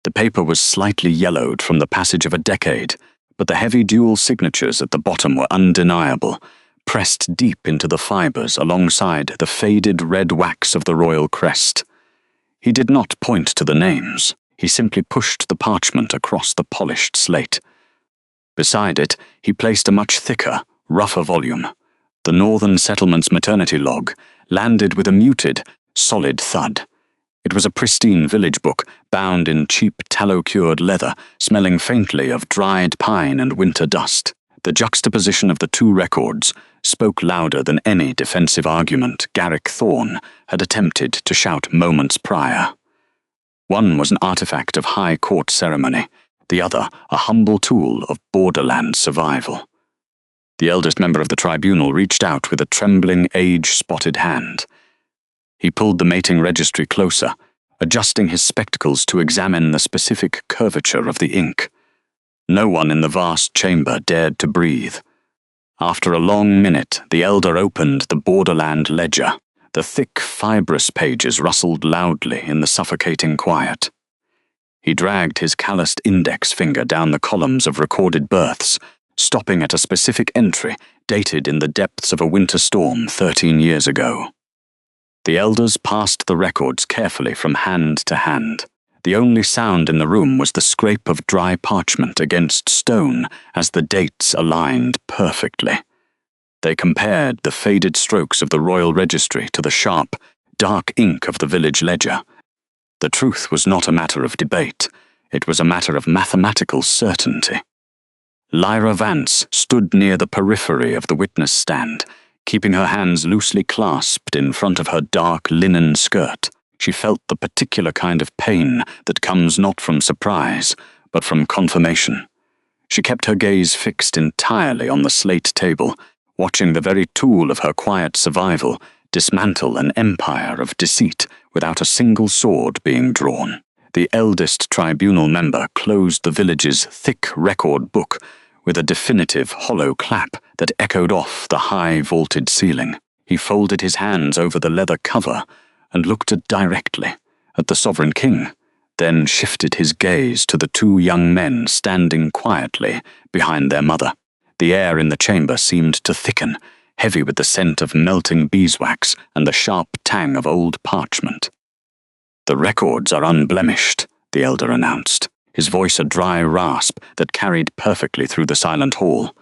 The paper was slightly yellowed from the passage of a decade, but the heavy dual signatures at the bottom were undeniable, pressed deep into the fibers alongside the faded red wax of the royal crest. He did not point to the names. He simply pushed the parchment across the polished slate. Beside it, he placed a much thicker, rougher volume. The Northern Settlement's maternity log landed with a muted, solid thud. It was a pristine village book, bound in cheap tallow-cured leather, smelling faintly of dried pine and winter dust. The juxtaposition of the 2 records spoke louder than any defensive argument Garrick Thorne had attempted to shout moments prior. One was an artifact of high court ceremony, the other a humble tool of borderland survival. The eldest member of the tribunal reached out with a trembling, age-spotted hand. He pulled the mating registry closer, adjusting his spectacles to examine the specific curvature of the ink. No one in the vast chamber dared to breathe. After a long minute, the elder opened the borderland ledger. The thick, fibrous pages rustled loudly in the suffocating quiet. He dragged his calloused index finger down the columns of recorded births, stopping at a specific entry dated in the depths of a winter storm 13 years ago. The elders passed the records carefully from hand to hand. The only sound in the room was the scrape of dry parchment against stone as the dates aligned perfectly. They compared the faded strokes of the royal registry to the sharp, dark ink of the village ledger. The truth was not a matter of debate. It was a matter of mathematical certainty. Lyra Vance stood near the periphery of the witness stand, keeping her hands loosely clasped in front of her dark linen skirt. She felt the particular kind of pain that comes not from surprise, but from confirmation. She kept her gaze fixed entirely on the slate table, watching the very tool of her quiet survival dismantle an empire of deceit without a single sword being drawn. The eldest tribunal member closed the village's thick record book with a definitive hollow clap that echoed off the high vaulted ceiling. He folded his hands over the leather cover and looked directly at the Sovereign King, then shifted his gaze to the 2 young men standing quietly behind their mother. The air in the chamber seemed to thicken, heavy with the scent of melting beeswax and the sharp tang of old parchment. "The records are unblemished," the elder announced, his voice a dry rasp that carried perfectly through the silent hall.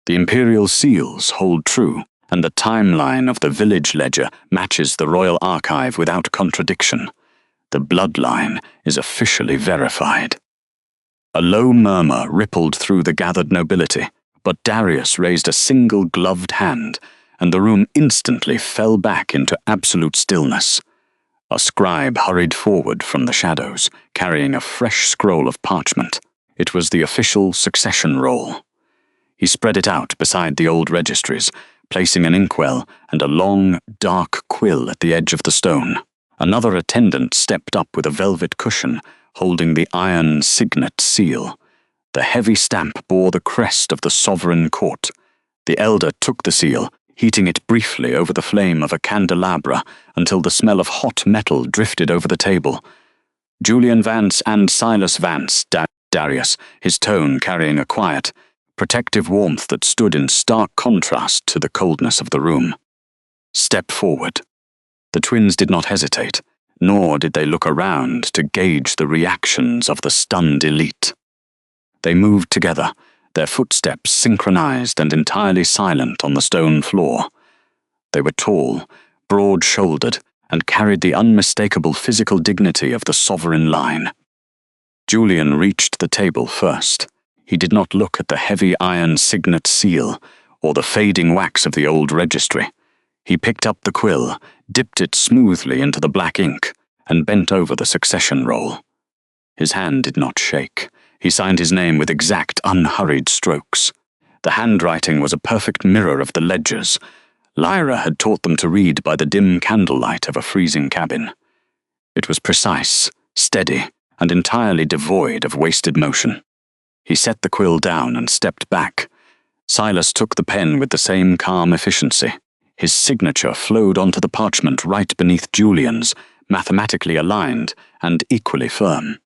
"The Imperial seals hold true, and the timeline of the village ledger matches the royal archive without contradiction. The bloodline is officially verified." A low murmur rippled through the gathered nobility, but Darius raised a single gloved hand, and the room instantly fell back into absolute stillness. A scribe hurried forward from the shadows, carrying a fresh scroll of parchment. It was the official succession roll. He spread it out beside the old registries, placing an inkwell and a long, dark quill at the edge of the stone. Another attendant stepped up with a velvet cushion, holding the iron signet seal. The heavy stamp bore the crest of the sovereign court. The elder took the seal, heating it briefly over the flame of a candelabra until the smell of hot metal drifted over the table. Julian Vance and Silas Vance, Darius, his tone carrying a quiet, protective warmth that stood in stark contrast to the coldness of the room. Step forward. The twins did not hesitate, nor did they look around to gauge the reactions of the stunned elite. They moved together, their footsteps synchronized and entirely silent on the stone floor. They were tall, broad-shouldered, and carried the unmistakable physical dignity of the sovereign line. Julian reached the table first. He did not look at the heavy iron signet seal or the fading wax of the old registry. He picked up the quill, dipped it smoothly into the black ink, and bent over the succession roll. His hand did not shake. He signed his name with exact, unhurried strokes. The handwriting was a perfect mirror of the ledgers. Lyra had taught them to read by the dim candlelight of a freezing cabin. It was precise, steady, and entirely devoid of wasted motion. He set the quill down and stepped back. Silas took the pen with the same calm efficiency. His signature flowed onto the parchment right beneath Julian's, mathematically aligned and equally firm.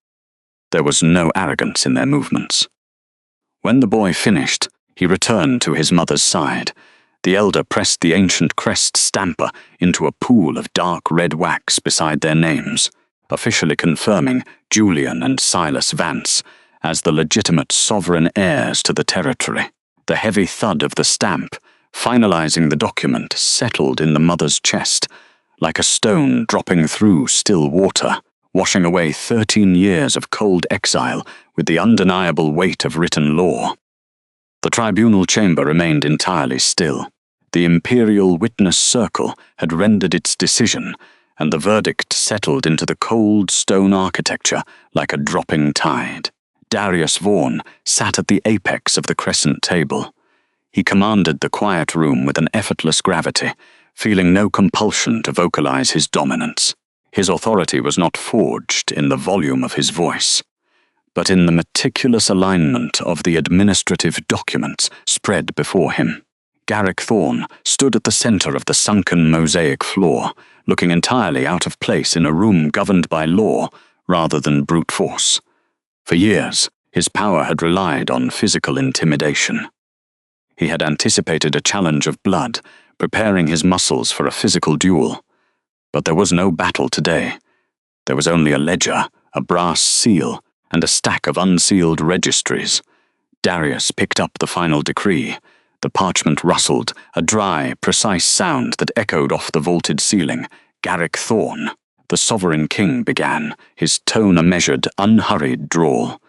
There was no arrogance in their movements. When the boy finished, he returned to his mother's side. The elder pressed the ancient crest stamper into a pool of dark red wax beside their names, officially confirming Julian and Silas Vance as the legitimate sovereign heirs to the territory. The heavy thud of the stamp, finalizing the document, settled in the mother's chest, like a stone dropping through still water, washing away 13 years of cold exile with the undeniable weight of written law. The tribunal chamber remained entirely still. The Imperial witness circle had rendered its decision, and the verdict settled into the cold stone architecture like a dropping tide. Darius Vaughan sat at the apex of the crescent table. He commanded the quiet room with an effortless gravity, feeling no compulsion to vocalize his dominance. His authority was not forged in the volume of his voice, but in the meticulous alignment of the administrative documents spread before him. Garrick Thorne stood at the center of the sunken mosaic floor, looking entirely out of place in a room governed by law rather than brute force. For years, his power had relied on physical intimidation. He had anticipated a challenge of blood, preparing his muscles for a physical duel. But there was no battle today. There was only a ledger, a brass seal, and a stack of unsealed registries. Darius picked up the final decree. The parchment rustled, a dry, precise sound that echoed off the vaulted ceiling. Garrick Thorne, the sovereign king, began, his tone a measured, unhurried drawl.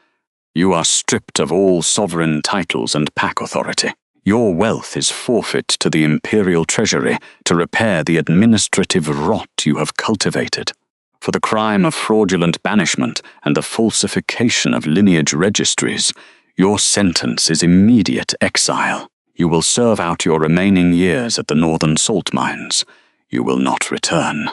You are stripped of all sovereign titles and pack authority. Your wealth is forfeit to the Imperial treasury to repair the administrative rot you have cultivated. For the crime of fraudulent banishment and the falsification of lineage registries, your sentence is immediate exile. You will serve out your remaining years at the northern salt mines. You will not return.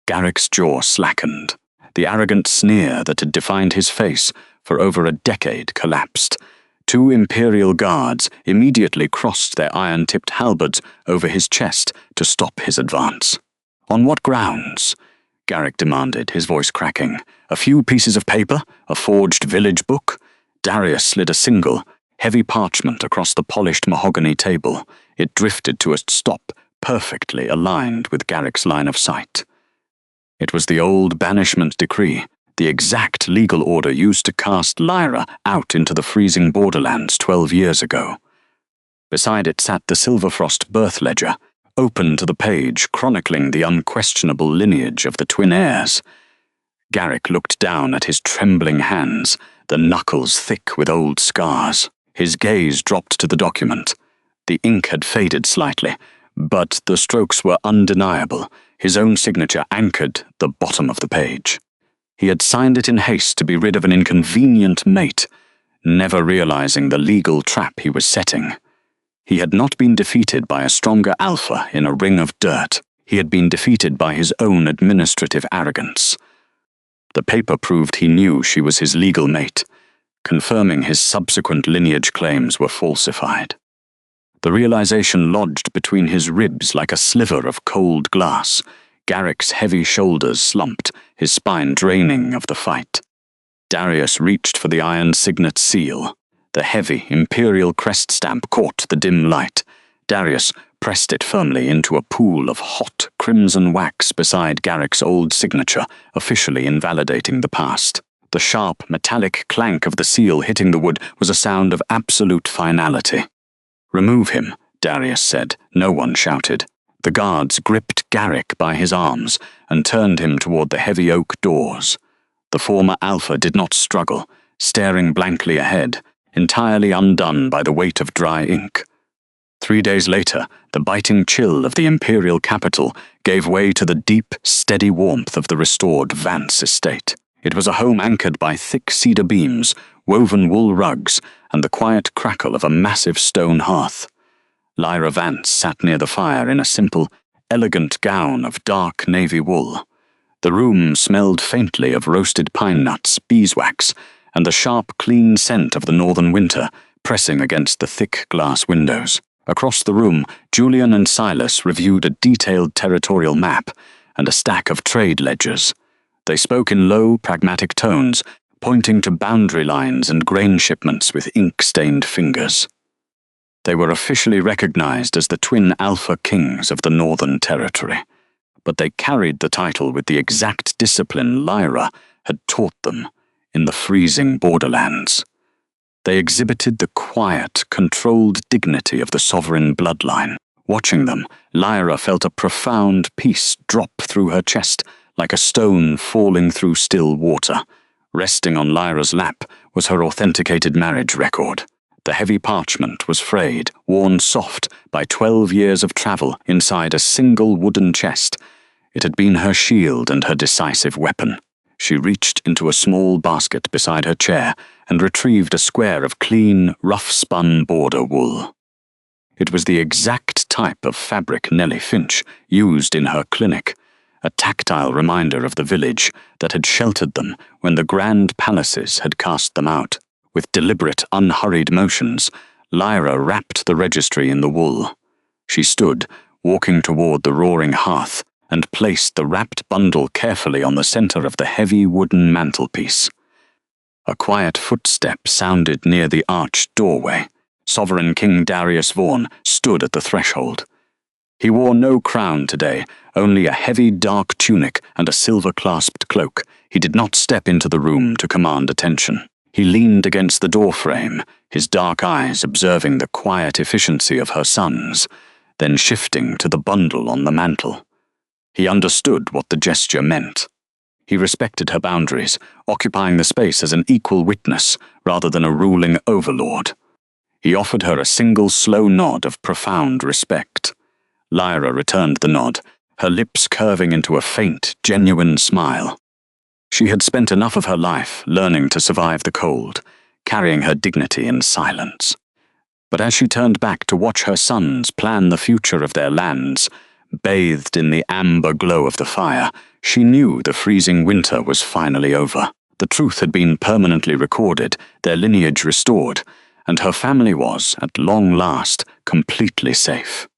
Garrick's jaw slackened. The arrogant sneer that had defined his face for over a decade collapsed. 2 Imperial guards immediately crossed their iron-tipped halberds over his chest to stop his advance. On what grounds? Garrick demanded, his voice cracking. A few pieces of paper? A forged village book? Darius slid a single, heavy parchment across the polished mahogany table. It drifted to a stop, perfectly aligned with Garrick's line of sight. It was the old banishment decree, the exact legal order used to cast Lyra out into the freezing borderlands 12 years ago. Beside it sat the Silverfrost birth ledger, open to the page chronicling the unquestionable lineage of the twin heirs. Garrick looked down at his trembling hands, the knuckles thick with old scars. His gaze dropped to the document. The ink had faded slightly, but the strokes were undeniable, his own signature anchored the bottom of the page. He had signed it in haste to be rid of an inconvenient mate, never realizing the legal trap he was setting. He had not been defeated by a stronger alpha in a ring of dirt. He had been defeated by his own administrative arrogance. The paper proved he knew she was his legal mate, confirming his subsequent lineage claims were falsified. The realization lodged between his ribs like a sliver of cold glass. Garrick's heavy shoulders slumped, his spine draining of the fight. Darius reached for the iron signet seal. The heavy Imperial crest stamp caught the dim light. Darius pressed it firmly into a pool of hot crimson wax beside Garrick's old signature, officially invalidating the past. The sharp, metallic clank of the seal hitting the wood was a sound of absolute finality. "Remove him," Darius said. No one shouted. The guards gripped Garrick by his arms and turned him toward the heavy oak doors. The former alpha did not struggle, staring blankly ahead, entirely undone by the weight of dry ink. 3 days later, the biting chill of the Imperial capital gave way to the deep, steady warmth of the restored Vance estate. It was a home anchored by thick cedar beams, woven wool rugs, and the quiet crackle of a massive stone hearth. Lyra Vance sat near the fire in a simple, elegant gown of dark navy wool. The room smelled faintly of roasted pine nuts, beeswax, and the sharp, clean scent of the northern winter pressing against the thick glass windows. Across the room, Julian and Silas reviewed a detailed territorial map and a stack of trade ledgers. They spoke in low, pragmatic tones, pointing to boundary lines and grain shipments with ink-stained fingers. They were officially recognized as the twin Alpha Kings of the Northern Territory, but they carried the title with the exact discipline Lyra had taught them in the freezing borderlands. They exhibited the quiet, controlled dignity of the sovereign bloodline. Watching them, Lyra felt a profound peace drop through her chest, like a stone falling through still water. Resting on Lyra's lap was her authenticated marriage record. The heavy parchment was frayed, worn soft by 12 years of travel inside a single wooden chest. It had been her shield and her decisive weapon. She reached into a small basket beside her chair and retrieved a square of clean, rough-spun border wool. It was the exact type of fabric Nellie Finch used in her clinic, a tactile reminder of the village that had sheltered them when the grand palaces had cast them out. With deliberate, unhurried motions, Lyra wrapped the registry in the wool. She stood, walking toward the roaring hearth, and placed the wrapped bundle carefully on the center of the heavy wooden mantelpiece. A quiet footstep sounded near the arched doorway. Sovereign King Darius Vaughn stood at the threshold. He wore no crown today, only a heavy dark tunic and a silver-clasped cloak. He did not step into the room to command attention. He leaned against the doorframe, his dark eyes observing the quiet efficiency of her sons, then shifting to the bundle on the mantel. He understood what the gesture meant. He respected her boundaries, occupying the space as an equal witness rather than a ruling overlord. He offered her a single slow nod of profound respect. Lyra returned the nod, her lips curving into a faint, genuine smile. She had spent enough of her life learning to survive the cold, carrying her dignity in silence. But as she turned back to watch her sons plan the future of their lands, bathed in the amber glow of the fire, she knew the freezing winter was finally over. The truth had been permanently recorded, their lineage restored, and her family was, at long last, completely safe.